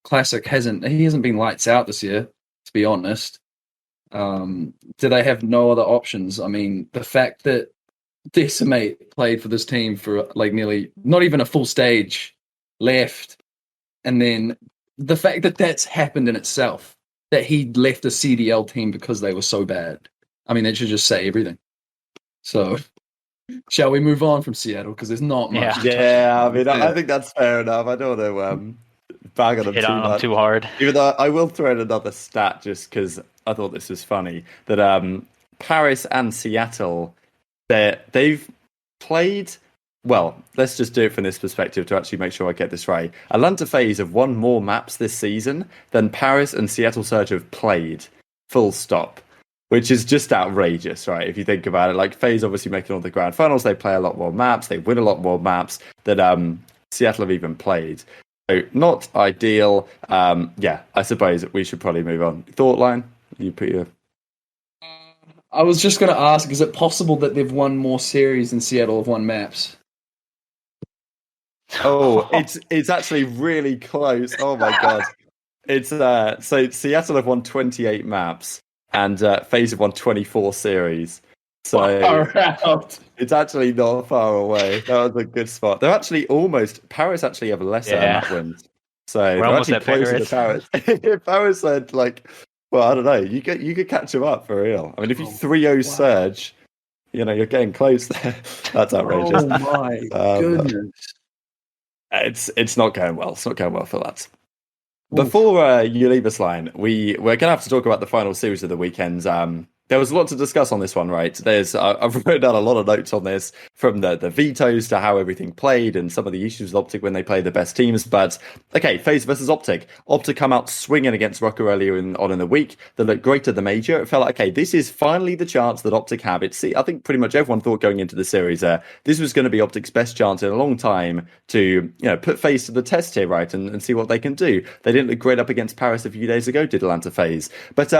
Classic hasn't been lights out this year, to be honest. Do they have no other options? I mean, the fact that Decimate played for this team for like nearly not even a full stage left, and then the fact that that's happened in itself, that he left a CDL team because they were so bad. I mean, that should just say everything. So shall we move on from Seattle? Because there's not much. Yeah, I mean, I think that's fair enough. I don't want to bag on them too hard. Even though I will throw in another stat just because I thought this was funny, that Paris and Seattle, they've played... Well, let's just do it from this perspective to actually make sure I get this right. Atlanta FaZe have won more maps this season than Paris and Seattle Surge have played. Full stop. Which is just outrageous, right? If you think about it, like FaZe obviously making all the grand finals, they play a lot more maps, they win a lot more maps than Seattle have even played. So not ideal. Yeah, I suppose we should probably move on. Thought line? You put your... I was just going to ask, is it possible that they've won more series than Seattle have won maps? Oh, it's actually really close. Oh my god. It's so Seattle have won 28 maps. And FaZe have won 24 series. So it's actually not far away. That was a good spot. They're actually Paris actually have lesser map wins. So we're they're almost actually closer to Paris. If Paris said, like, well, I don't know, you could catch them up for real. I mean, if you 3-0 Surge, you know, you're getting close there. That's outrageous. Oh my goodness. It's not going well. It's not going well for lads. Before you leave us, Line, we're going to have to talk about the final series of the weekends. There was a lot to discuss on this one, right? I've written down a lot of notes on this, from the vetoes to how everything played and some of the issues with OpTic when they play the best teams. But okay, FaZe versus OpTic. OpTic come out swinging against Rokkr earlier on in the week. They looked great at the major. It felt like, okay, this is finally the chance that OpTic have. I think pretty much everyone thought going into the series, this was going to be OpTic's best chance in a long time to put FaZe to the test here, right, and see what they can do. They didn't look great up against Paris a few days ago, did Atlanta FaZe. But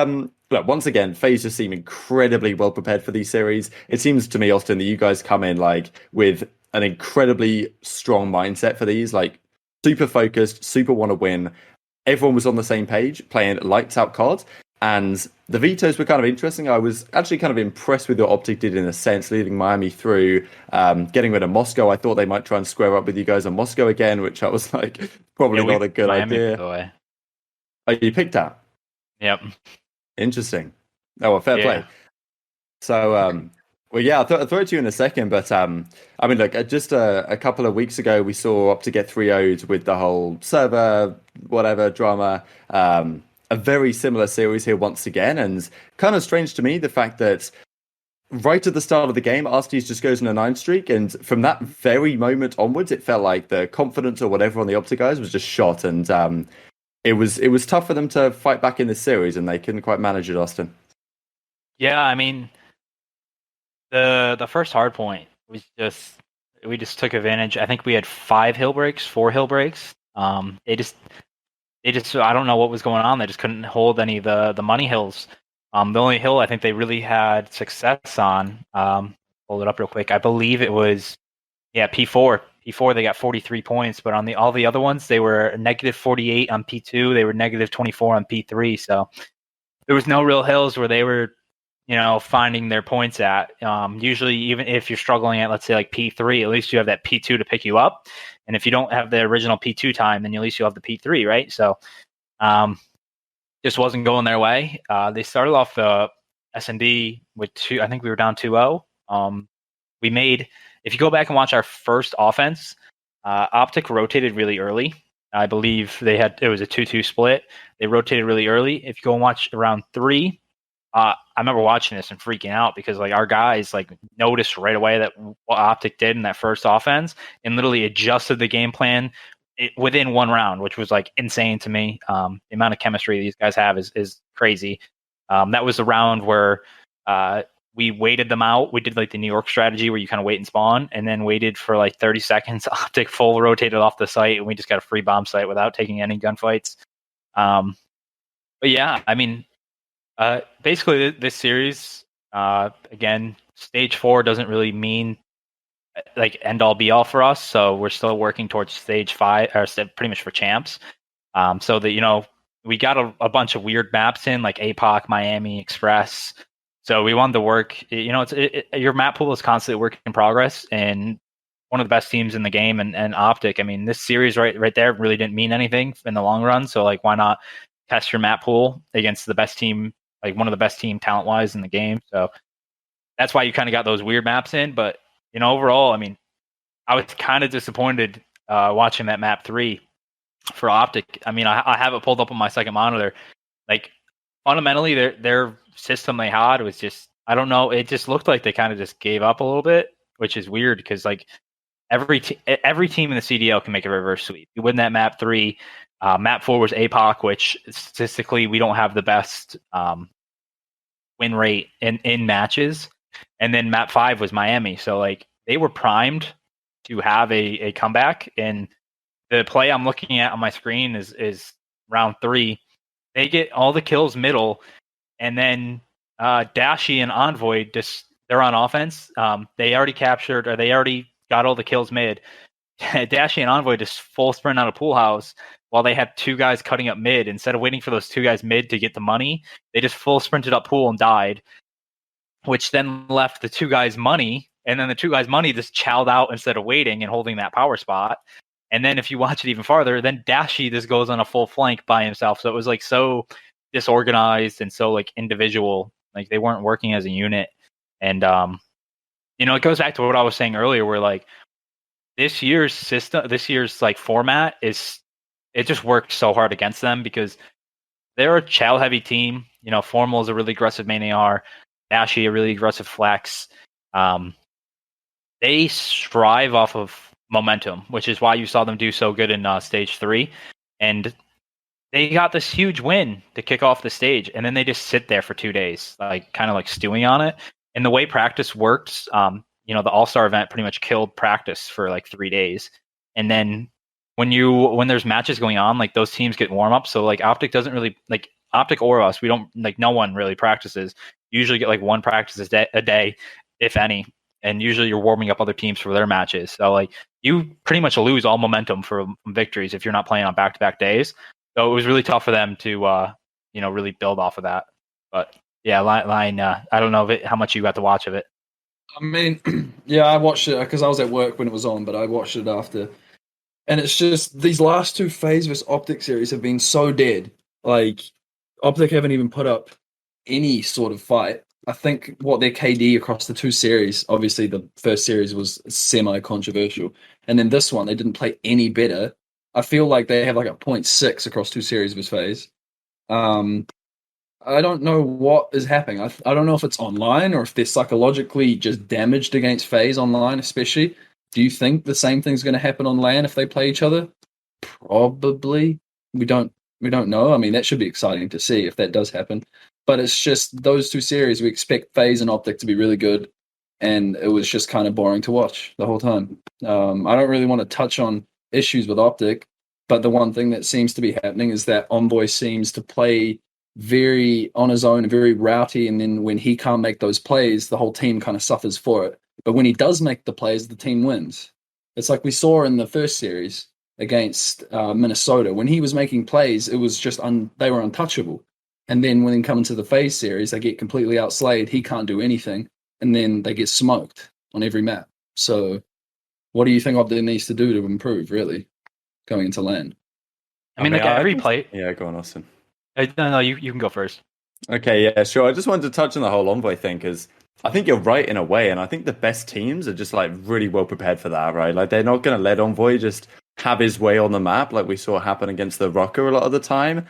look, once again, FaZe just seem incredibly well prepared for these series. It seems to me, Austin, that you guys come in like with an incredibly strong mindset for these, like super focused, super want to win. Everyone was on the same page, playing lights out cards. And the vetoes were kind of interesting. I was actually kind of impressed with what OpTic did in a sense, leading Miami through, getting rid of Moscow. I thought they might try and square up with you guys on Moscow again, which I was like, probably not a good idea. Oh, you picked that? Yep. Interesting. Oh, well, fair play. So, well, yeah, I'll throw it to you in a second. But, I mean, look, just a couple of weeks ago, we saw OpTic get 3-0'd with the whole server, whatever, drama. A very similar series here once again. And kind of strange to me, the fact that right at the start of the game, Arstees just goes on a 9 streak. And from that very moment onwards, it felt like the confidence or whatever on the OpTic guys was just shot. And it was tough for them to fight back in this series, and they couldn't quite manage it, Austin. Yeah, I mean, the first hard point was we just took advantage. I think we had 4 hill breaks. They just I don't know what was going on. They just couldn't hold any of the money hills. The only hill I think they really had success on, hold it up real quick. I believe it was P4. P4 they got 43 points, but on all the other ones they were -48 on P2. They were -24 on P3. So there was no real hills where they were, finding their points at. Usually, even if you're struggling at, let's say, like P3, at least you have that P2 to pick you up. And if you don't have the original P2 time, then at least you'll have the P3, right? So just wasn't going their way. They started off the S&D with 2. I think we were down 2-0. We made, if you go back and watch our first offense, OpTic rotated really early. I believe it was a 2-2 split. They rotated really early. If you go and watch around 3, I remember watching this and freaking out because our guys noticed right away that what OpTic did in that first offense and literally adjusted the game plan within 1 round, which was insane to me. The amount of chemistry these guys have is crazy. That was the round where we waited them out. We did the New York strategy where you kind of wait and spawn, and then waited for 30 seconds. OpTic full rotated off the site, and we just got a free bomb site without taking any gunfights. But yeah, I mean, basically this series, again, stage 4 doesn't really mean end all be all for us. So we're still working towards stage 5, or pretty much for champs. So that we got a bunch of weird maps in APOC, Miami, Express. So we wanted to work. Your map pool is constantly a work in progress, and one of the best teams in the game, and OpTic. I mean, this series right there really didn't mean anything in the long run. So why not test your map pool against the best team, one of the best team talent wise in the game? So that's why you kind of got those weird maps in. But overall, I mean, I was kind of disappointed watching that map 3 for OpTic. I mean, I have it pulled up on my second monitor. Fundamentally, their system they had was just, I don't know, it just looked like they kind of just gave up a little bit, which is weird because every team in the CDL can make a reverse sweep. You win that map 3. Map 4 was APOC, which statistically we don't have the best win rate in matches. And then map 5 was Miami. So they were primed to have a comeback. And the play I'm looking at on my screen is round 3. They get all the kills middle, and then Dashy and Envoy they're on offense. They already captured, or they already got all the kills mid. Dashy and Envoy just full sprint out of pool house while they had 2 guys cutting up mid. Instead of waiting for those 2 guys mid to get the money, they just full sprinted up pool and died, which then left the 2 guys money. And then the 2 guys money just chowed out instead of waiting and holding that power spot. And then if you watch it even farther, then Dashy just goes on a full flank by himself. So it was so disorganized and so individual. They weren't working as a unit. And it goes back to what I was saying earlier, where this year's system, this year's format is it just worked so hard against them because they're a chow heavy team. You know, Formal is a really aggressive main AR, Ashy a really aggressive flex. They strive off of momentum, which is why you saw them do so good in stage 3. And they got this huge win to kick off the stage, and then they just sit there for 2 days, like kind of like stewing on it. And the way practice works, you know, the All-Star event pretty much killed practice for like 3 days. And then when there's matches going on, like those teams get warm up. So like OpTic doesn't really like OpTic or us. We don't like no one really practices. You usually get like one practice a day, if any. And usually you're warming up other teams for their matches. So like you pretty much lose all momentum from victories if you're not playing on back-to-back days. So it was really tough for them to you know, really build off of that. But yeah, Line, I don't know how much you got to watch of it. I mean, yeah, I watched it because I was at work when it was on, but I watched it after. And it's just these last 2 FaZe vs OpTic series have been so dead. Like OpTic haven't even put up any sort of fight. I think their KD across the 2 series, obviously the first series was semi-controversial, and then this one they didn't play any better. I feel like they have like a 0.6 across 2 series with FaZe. I don't know what is happening. I don't know if it's online or if they're psychologically just damaged against FaZe online, especially. Do you think the same thing's going to happen on LAN if they play each other? Probably. We don't know. I mean, that should be exciting to see if that does happen. But it's just those 2 series, we expect FaZe and OpTic to be really good, and it was just kind of boring to watch the whole time. I don't really want to touch on issues with OpTic, but the one thing that seems to be happening is that Envoy seems to play very on his own, very rowdy, and then when he can't make those plays, the whole team kind of suffers for it. But when he does make the plays, the team wins. It's like we saw in the first series against Minnesota. When he was making plays, it was just they were untouchable. And then when they come into the FaZe series, they get completely outslayed. He can't do anything. And then they get smoked on every map. So what do you think OpTic needs to do to improve, really, going into LAN? I mean, like every play. Yeah, go on, Austin. No, you can go first. Okay, yeah, sure. I just wanted to touch on the whole Envoy thing because I think you're right in a way. And I think the best teams are just like really well prepared for that, right? Like they're not going to let Envoy just have his way on the map like we saw happen against the Rokkr a lot of the time.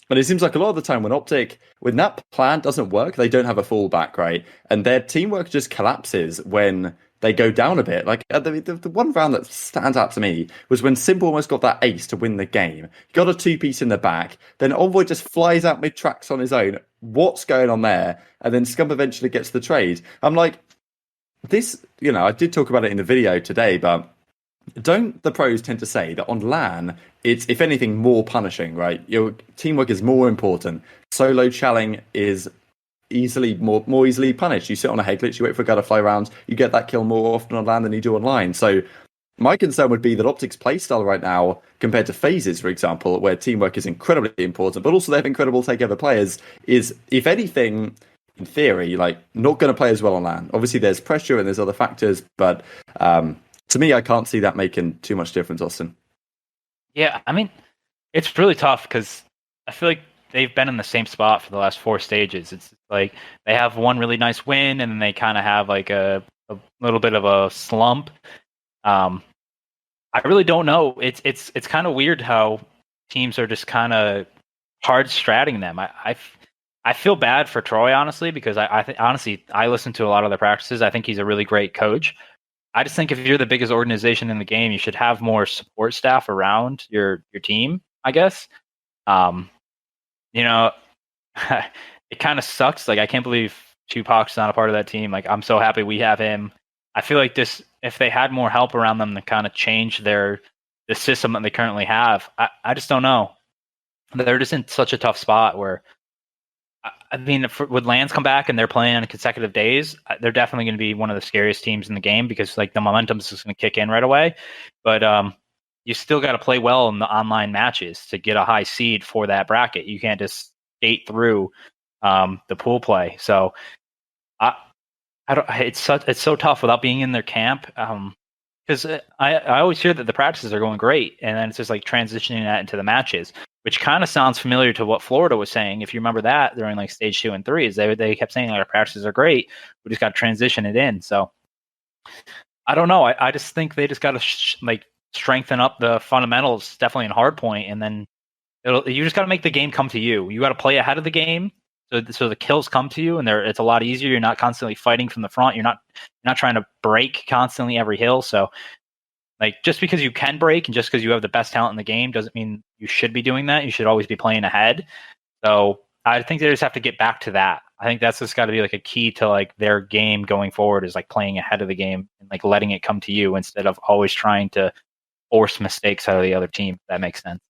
But it seems like a lot of the time when OpTic, when that plan doesn't work, they don't have a fallback, right? And their teamwork just collapses when they go down a bit. Like the one round that stands out to me was when Simple almost got that ace to win the game. He got a 2-piece in the back. Then Envoy just flies out mid-tracks on his own. What's going on there? And then Scum eventually gets the trade. I'm like, this, you know, I did talk about it in the video today, but don't the pros tend to say that on LAN, it's, if anything, more punishing, right? Your teamwork is more important. Solo challing is more easily punished. You sit on a head glitch, you wait for a guy to fly around, you get that kill more often on LAN than you do online. So my concern would be that OpTic's playstyle right now, compared to FaZe's, for example, where teamwork is incredibly important, but also they have incredible takeover players, is, if anything, in theory, like not going to play as well on LAN. Obviously, there's pressure and there's other factors, but to me, I can't see that making too much difference, Austin. Yeah, I mean, it's really tough because I feel like they've been in the same spot for the last 4 stages. It's like they have one really nice win, and then they kind of have like a little bit of a slump. I really don't know. It's kind of weird how teams are just kind of hard stratting them. I feel bad for Troy, honestly, because honestly I listen to a lot of their practices. I think he's a really great coach. I just think if you're the biggest organization in the game, you should have more support staff around your team, I guess. You know, it kind of sucks. Like, I can't believe Tupac's not a part of that team. Like, I'm so happy we have him. I feel like if they had more help around them to kind of change the system that they currently have, I just don't know. They're just in such a tough spot where, I mean, would Lance come back and they're playing on consecutive days, they're definitely going to be one of the scariest teams in the game because like the momentum is just going to kick in right away. But you still got to play well in the online matches to get a high seed for that bracket. You can't just skate through the pool play. So I don't. It's so tough without being in their camp. Because I always hear that the practices are going great, and then it's just like transitioning that into the matches, which kind of sounds familiar to what Florida was saying. If you remember that during like stage 2 and 3, is they kept saying like our practices are great, we just got to transition it in. So I don't know. I just think they just got to strengthen up the fundamentals, definitely in hardpoint, and then you just got to make the game come to you. You got to play ahead of the game, so the kills come to you, and it's a lot easier. You're not constantly fighting from the front. You're not trying to break constantly every hill. So, like, just because you can break and just because you have the best talent in the game doesn't mean you should be doing that. You should always be playing ahead. So I think they just have to get back to that. I think that's just got to be like a key to like their game going forward, is like playing ahead of the game and like letting it come to you instead of always trying to force mistakes out of the other team. If that makes sense.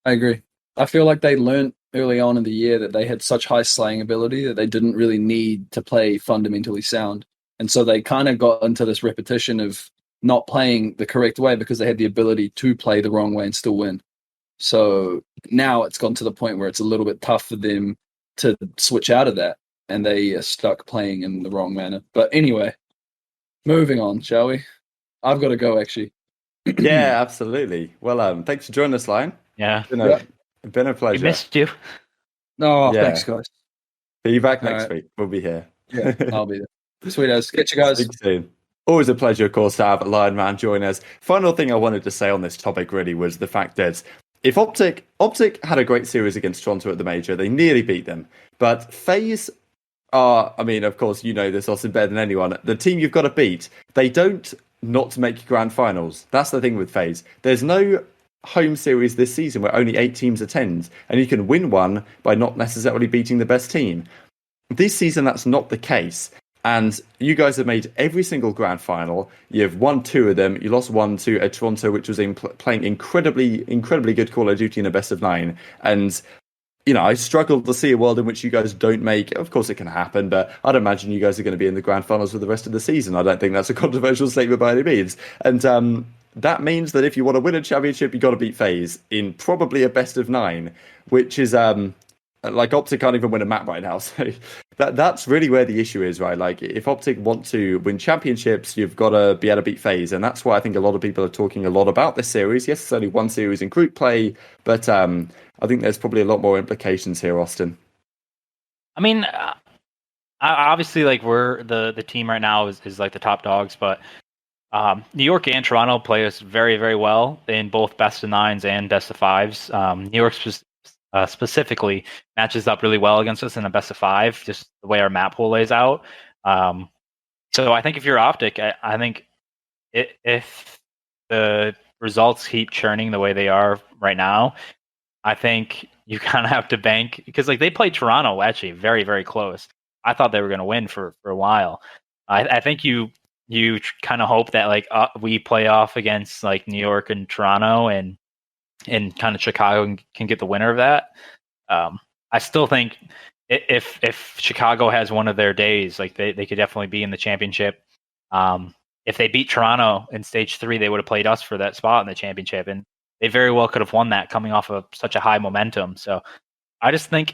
I agree. I feel like they learned early on in the year that they had such high slaying ability that they didn't really need to play fundamentally sound. And so they kind of got into this repetition of not playing the correct way because they had the ability to play the wrong way and still win. So now it's gone to the point where it's a little bit tough for them to switch out of that, and they are stuck playing in the wrong manner. But anyway, moving on, shall we? I've got to go, actually. Yeah, absolutely. Well, thanks for joining us, Lion. Yeah. Been a pleasure. We missed you. No, thanks, guys. Be back next week. We'll be here. Yeah, I'll be there. Sweet as. Catch you guys. Speak soon. Always a pleasure, of course, to have Lionman join us. Final thing I wanted to say on this topic really was the fact that if OpTic had a great series against Toronto at the Major, they nearly beat them. But FaZe are, I mean, of course, you know this, Austin, better than anyone. The team you've got to beat, they don't not make grand finals. That's the thing with FaZe. There's no home series this season where only 8 teams attend, and you can win one by not necessarily beating the best team. This season, that's not the case. And you guys have made every single grand final. You've won 2 of them. You lost 1 to Toronto, which was playing incredibly good Call of Duty in a best of 9. And, you know, I struggle to see a world in which you guys don't make. Of course, it can happen, but I'd imagine you guys are going to be in the grand finals for the rest of the season. I don't think that's a controversial statement by any means. And that means that if you want to win a championship, you've got to beat FaZe in probably a best of 9, which is like OpTic can't even win a map right now. So that's really where the issue is, right? Like if OpTic want to win championships, you've got to be able to beat FaZe. And that's why I think a lot of people are talking a lot about this series. Yes, it's only one series in group play, but I think there's probably a lot more implications here, Austin. I mean, obviously, like we're the team right now is like the top dogs, but New York and Toronto play us very, very well in both best of 9s and best of 5s. New York specifically matches up really well against us in a best of 5, just the way our map pool lays out. So I think if you're OpTic, I think if the results keep churning the way they are right now, I think you kind of have to bank, because like they played Toronto actually very, very close. I thought they were going to win for a while. I think you kind of hope that like we play off against like New York and Toronto and kind of Chicago can get the winner of that. I still think if Chicago has one of their days, like they could definitely be in the championship. If they beat Toronto in stage 3, they would have played us for that spot in the championship, and they very well could have won that coming off of such a high momentum. So I just think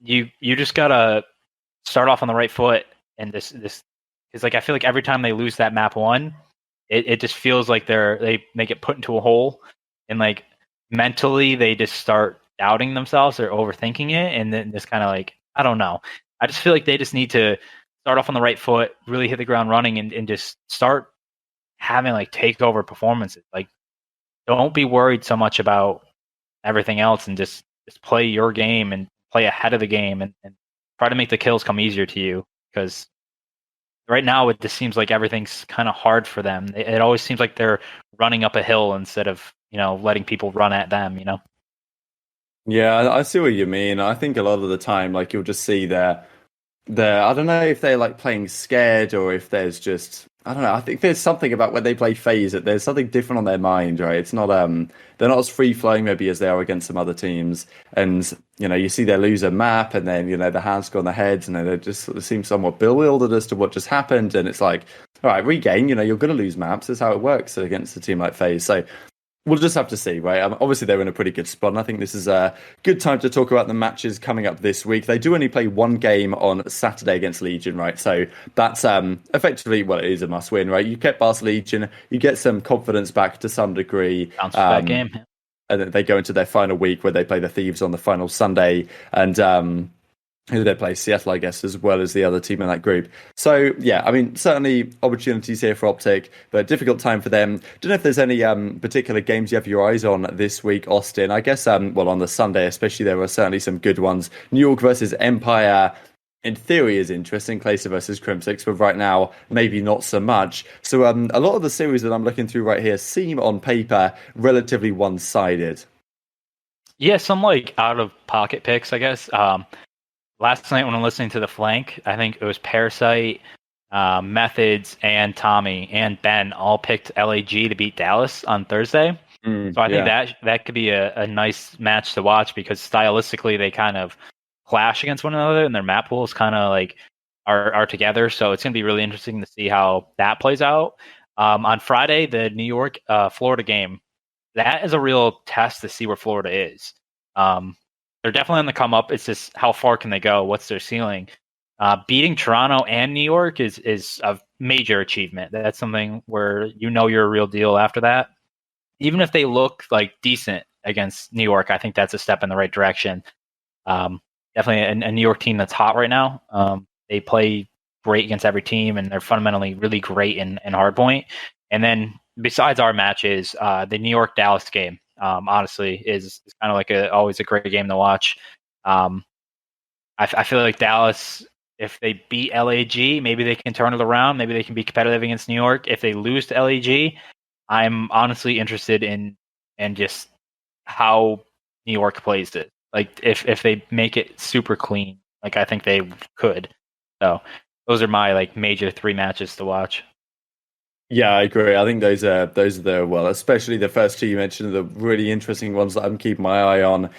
you just gotta start off on the right foot, and this is like I feel like every time they lose that map 1, it just feels like they get put into a hole, and like mentally they just start doubting themselves or overthinking it, and then just kind of like, I don't know. I just feel like they just need to start off on the right foot, really hit the ground running, and just start having like takeover performances. Like, don't be worried so much about everything else, and just play your game and play ahead of the game, and try to make the kills come easier to you. Because right now it just seems like everything's kind of hard for them. It always seems like they're running up a hill instead of, you know, letting people run at them, you know? Yeah, I see what you mean. I think a lot of the time, like, you'll just see they're I don't know if they're like playing scared or if there's just, I don't know. I think there's something about when they play FaZe that there's something different on their mind, right? It's not they're not as free flowing maybe as they are against some other teams. And you know, you see they lose a map, and then you know the hands go on their heads, and then they just sort of seem somewhat bewildered as to what just happened. And it's like, all right, regain. You know, you're going to lose maps. That's how it works against a team like FaZe. So we'll just have to see, right? Obviously, they're in a pretty good spot, and I think this is a good time to talk about the matches coming up this week. They do only play one game on Saturday against Legion, right? So that's effectively, well, it is a must-win, right? You get past Legion, you get some confidence back to some degree. Bounce for that game. And then they go into their final week where they play the Thieves on the final Sunday. And who they play, Seattle, I guess, as well as the other team in that group. So, yeah, I mean, certainly opportunities here for OpTic, but difficult time for them. Don't know if there's any particular games you have your eyes on this week, Austin. I guess, well, on the Sunday especially, there were certainly some good ones. New York versus Empire, in theory, is interesting. Clayster versus Crimsix, but right now, maybe not so much. So a lot of the series that I'm looking through right here seem, on paper, relatively one-sided. Yeah, some like out-of-pocket picks, I guess. Last night when I'm listening to the flank, I think it was Parasite, Methods, and Tommy and Ben all picked LAG to beat Dallas on Thursday. So I think that could be a nice match to watch because stylistically they kind of clash against one another and their map pools kind of like are together. So it's going to be really interesting to see how that plays out. On Friday, the New York Florida game, that is a real test to see where Florida is. They're definitely on the come up. It's just how far can they go? What's their ceiling? Beating Toronto and New York is a major achievement. That's something where you're a real deal after that. Even if they look like decent against New York, I think that's a step in the right direction. Definitely a New York team that's hot right now. They play great against every team, and they're fundamentally really great in hardpoint. And then besides our matches, the New York Dallas game. Honestly, is kind of like always a great game to watch. I feel like Dallas, if they beat LAG, maybe they can turn it around. Maybe they can be competitive against New York. If they lose to LAG, I'm honestly interested in just how New York plays it. Like if they make it super clean, like I think they could. So those are my like major 3 matches to watch. Yeah, I agree. I think those are well, especially the first 2 you mentioned, are the really interesting ones that I'm keeping my eye on.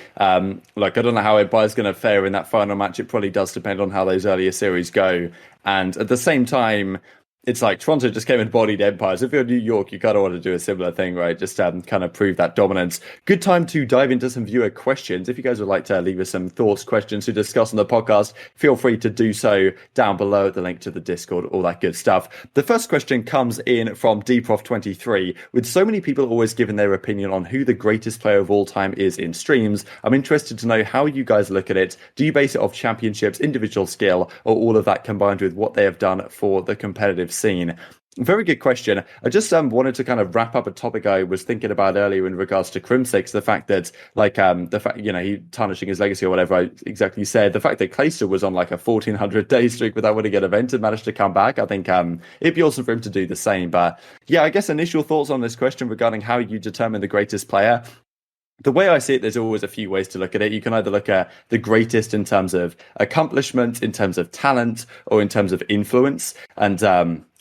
Like I don't know how Empire's going to fare in that final match. It probably does depend on how those earlier series go. And at the same time, it's like Toronto just came and bodied Empires. If you're New York, you kind of want to do a similar thing, right? Just kind of prove that dominance. Good time to dive into some viewer questions. If you guys would like to leave us some thoughts, questions to discuss on the podcast, feel free to do so down below at the link to the Discord, all that good stuff. The first question comes in from dprof23. With so many people always giving their opinion on who the greatest player of all time is in streams, I'm interested to know how you guys look at it. Do you base it off championships, individual skill, or all of that combined with what they have done for the competitive scene? Very good question. I just wanted to kind of wrap up a topic I was thinking about earlier in regards to Crimsix, the fact that the fact he tarnishing his legacy or whatever I exactly said, the fact that Clayster was on like a 1400-day streak without winning an event and managed to come back. I think it'd be awesome for him to do the same. But yeah, I guess initial thoughts on this question regarding how you determine the greatest player. The way I see it, there's always a few ways to look at it. You can either look at the greatest in terms of accomplishment, in terms of talent, or in terms of influence. And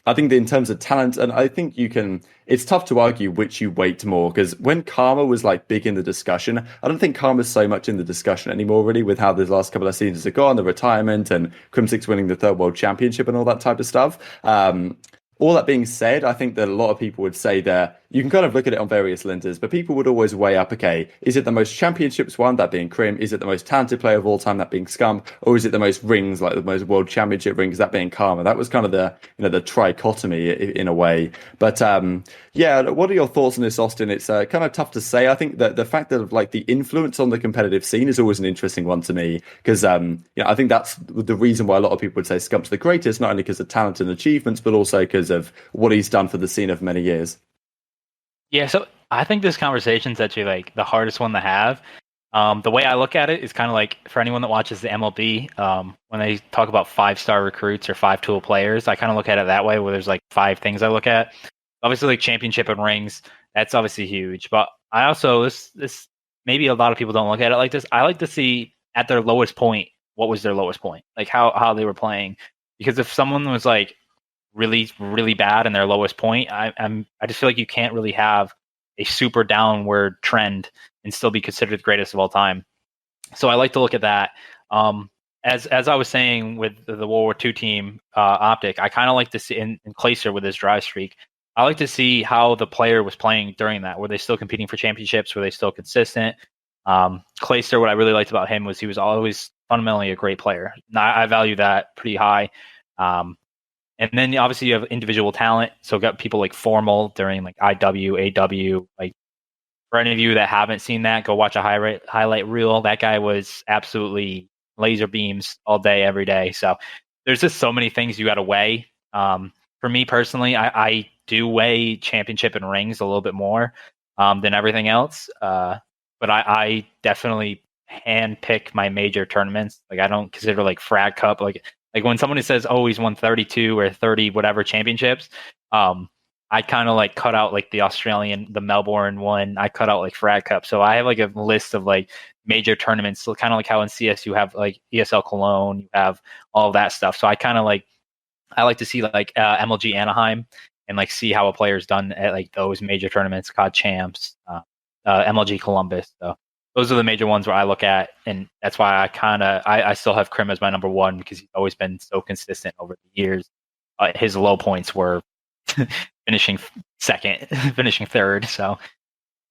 I think that in terms of talent, and I think it's tough to argue which you weight more, because when Karma was like big in the discussion, I don't think Karma's so much in the discussion anymore, really, with how the last couple of seasons have gone, the retirement and Crimsix winning the 3rd World Championship and all that type of stuff. All that being said, I think that a lot of people would say that you can kind of look at it on various lenses, but people would always weigh up, okay, is it the most championships won, that being Crim? Is it the most talented player of all time, that being Scum? Or is it the most rings, like the most world championship rings, that being Karma? That was kind of the trichotomy in a way. But yeah, what are your thoughts on this, Austin? It's kind of tough to say. I think that the fact that like the influence on the competitive scene is always an interesting one to me, because I think that's the reason why a lot of people would say Scump's the greatest, not only because of talent and achievements, but also because of what he's done for the scene of many years. Yeah, so I think this conversation is actually like the hardest one to have. The way I look at it is kind of like for anyone that watches the MLB, when they talk about 5-star recruits or 5-tool players, I kind of look at it that way, where there's like 5 things I look at. Obviously, like championship and rings, that's obviously huge. But I also, this maybe a lot of people don't look at it like this. I like to see at their lowest point, what was their lowest point, like how they were playing. Because if someone was like really, really bad in their lowest point, I just feel like you can't really have a super downward trend and still be considered the greatest of all time. So I like to look at that. As I was saying with the World War II team, OpTic, I kind of like to see in Clayster with his dry streak, I like to see how the player was playing during that. Were they still competing for championships? Were they still consistent? Clayster, what I really liked about him was he was always fundamentally a great player. I value that pretty high. And then obviously you have individual talent. So got people like Formal during like IW, AW. Like for any of you that haven't seen that, go watch a highlight reel. That guy was absolutely laser beams all day, every day. So there's just so many things you got to weigh. For me personally, I do weigh championship and rings a little bit more than everything else. But I definitely hand pick my major tournaments. Like I don't consider like Frag Cup. Like when somebody says, oh, he's won 32 or 30 whatever championships, I kind of like cut out like the Melbourne one. I cut out like Frag Cup. So I have like a list of like major tournaments. So kind of like how in CS you have like ESL Cologne, you have all of that stuff. So I kind of I like to see like MLG Anaheim and like see how a player's done at like those major tournaments, COD Champs, MLG Columbus. So those are the major ones where I look at, and that's why I still have Krim as my number one because he's always been so consistent over the years. His low points were finishing second, finishing third. So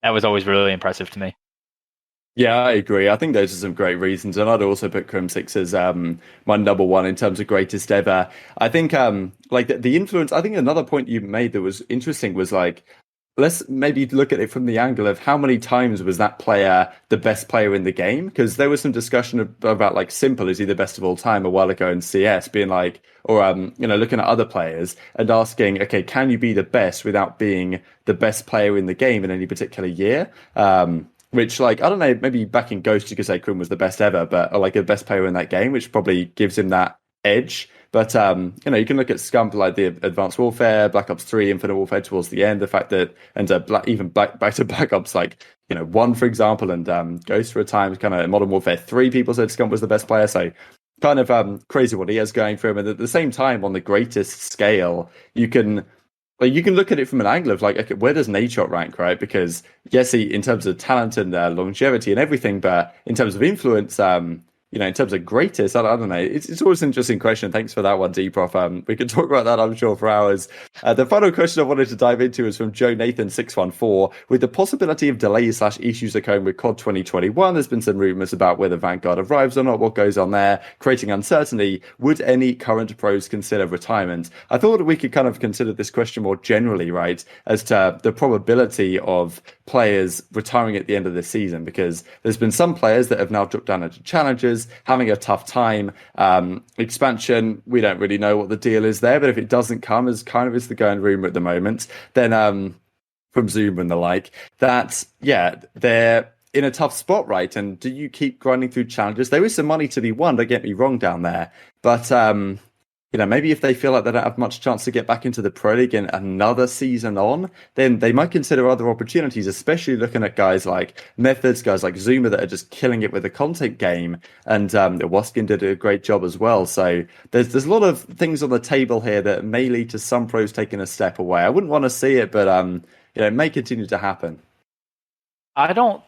that was always really impressive to me. Yeah, I agree. I think those are some great reasons, and I'd also put Crimsix as my number one in terms of greatest ever. I think like the influence. I think another point you made that was interesting was like, let's maybe look at it from the angle of how many times was that player the best player in the game? Because there was some discussion about like Simple, is he the best of all time a while ago in CS, being like, or looking at other players and asking, okay, can you be the best without being the best player in the game in any particular year? Which, like, I don't know, maybe back in Ghost you could say Krim was the best ever, but like the best player in that game, which probably gives him that edge. But you can look at Scump like the Advanced Warfare, Black Ops 3, Infinite Warfare towards the end. The fact that even back to Black Ops 1, for example, and Ghost for a time, kind of Modern Warfare 3, people said Scump was the best player. So kind of crazy what he has going for him. And at the same time, on the greatest scale, you can look at it from an angle of like, okay, where does Nadeshot rank, right? Because yes, in terms of talent and longevity and everything, but in terms of influence, in terms of greatest, I don't know. It's always an interesting question. Thanks for that one, Dprof. We could talk about that, I'm sure, for hours. The final question I wanted to dive into is from Joe Nathan 614. With the possibility of delays/issues occurring with COD 2021, there's been some rumors about whether Vanguard arrives or not, what goes on there, creating uncertainty. Would any current pros consider retirement? I thought we could kind of consider this question more generally, right, as to the probability of players retiring at the end of the season, because there's been some players that have now dropped down into challengers, having a tough time. Expansion, we don't really know what the deal is there, but if it doesn't come, as kind of is the going rumor at the moment, then from Zoom and the like, that they're in a tough spot, right? And do you keep grinding through challenges? There is some money to be won, don't get me wrong, down there, but maybe if they feel like they don't have much chance to get back into the Pro League in another season on, then they might consider other opportunities, especially looking at guys like Methods, guys like Zuma that are just killing it with the content game, and Waskin did a great job as well. So there's a lot of things on the table here that may lead to some pros taking a step away. I wouldn't want to see it, but it may continue to happen. I don't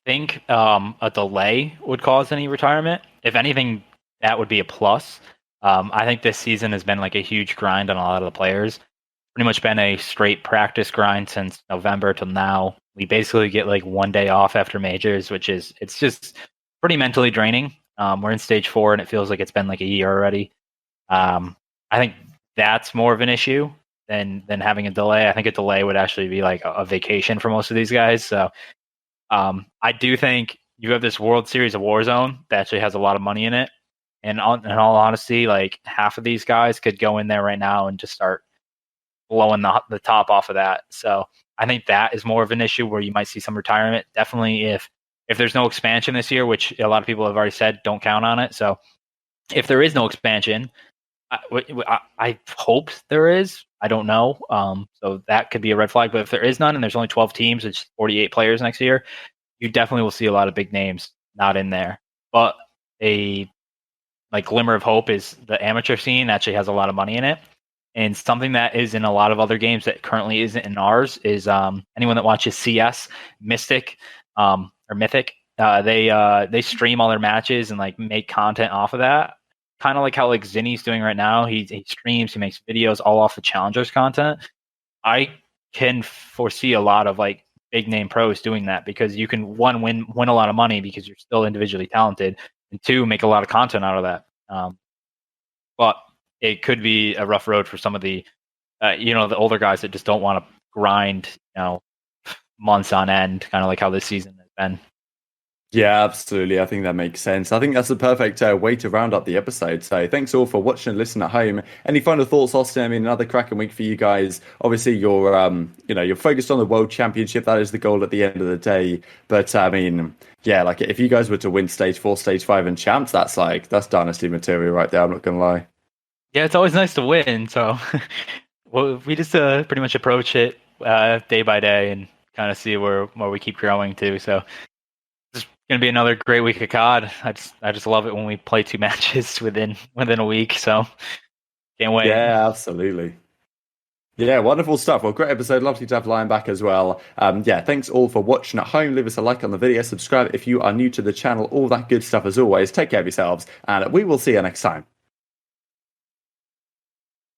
think a delay would cause any retirement. If anything, that would be a plus. I think this season has been like a huge grind on a lot of the players. Pretty much been a straight practice grind since November till now. We basically get like one day off after majors, it's just pretty mentally draining. We're in stage 4 and it feels like it's been like a year already. I think that's more of an issue than having a delay. I think a delay would actually be like a vacation for most of these guys. So I do think you have this World Series of Warzone that actually has a lot of money in it. And in all honesty, like half of these guys could go in there right now and just start blowing the top off of that. So I think that is more of an issue where you might see some retirement. Definitely if there's no expansion this year, which a lot of people have already said, don't count on it. So if there is no expansion, I hope there is. I don't know. So that could be a red flag. But if there is none and there's only 12 teams, it's 48 players next year, you definitely will see a lot of big names not in there. But a glimmer of hope is the amateur scene actually has a lot of money in it. And something that is in a lot of other games that currently isn't in ours is anyone that watches CS, Mystic, or Mythic, they stream all their matches and like make content off of that. Kind of like how like Zinni's doing right now. He streams, he makes videos all off the challengers content. I can foresee a lot of like big name pros doing that because you can win a lot of money because you're still individually talented, and 2, make a lot of content out of that. But it could be a rough road for some of the the older guys that just don't want to grind months on end, kind of like how this season has been. Yeah, absolutely. I think that makes sense. I think that's the perfect way to round up the episode. So thanks all for watching and listening at home. Any final thoughts, Austin? I mean, another cracking week for you guys. Obviously, you're focused on the World Championship. That is the goal at the end of the day. But I mean, yeah, like if you guys were to win stage 4, stage 5 and champs, that's dynasty material right there. I'm not gonna lie. Yeah, it's always nice to win. So well, we just pretty much approach it day by day and kind of see where we keep growing to. So it's gonna be another great week of COD. I just love it when we play 2 matches within a week. So can't wait. Yeah, absolutely. Yeah, wonderful stuff. Well, great episode. Lovely to have Lion back as well. Yeah, thanks all for watching at home. Leave us a like on the video. Subscribe if you are new to the channel. All that good stuff as always. Take care of yourselves, and we will see you next time.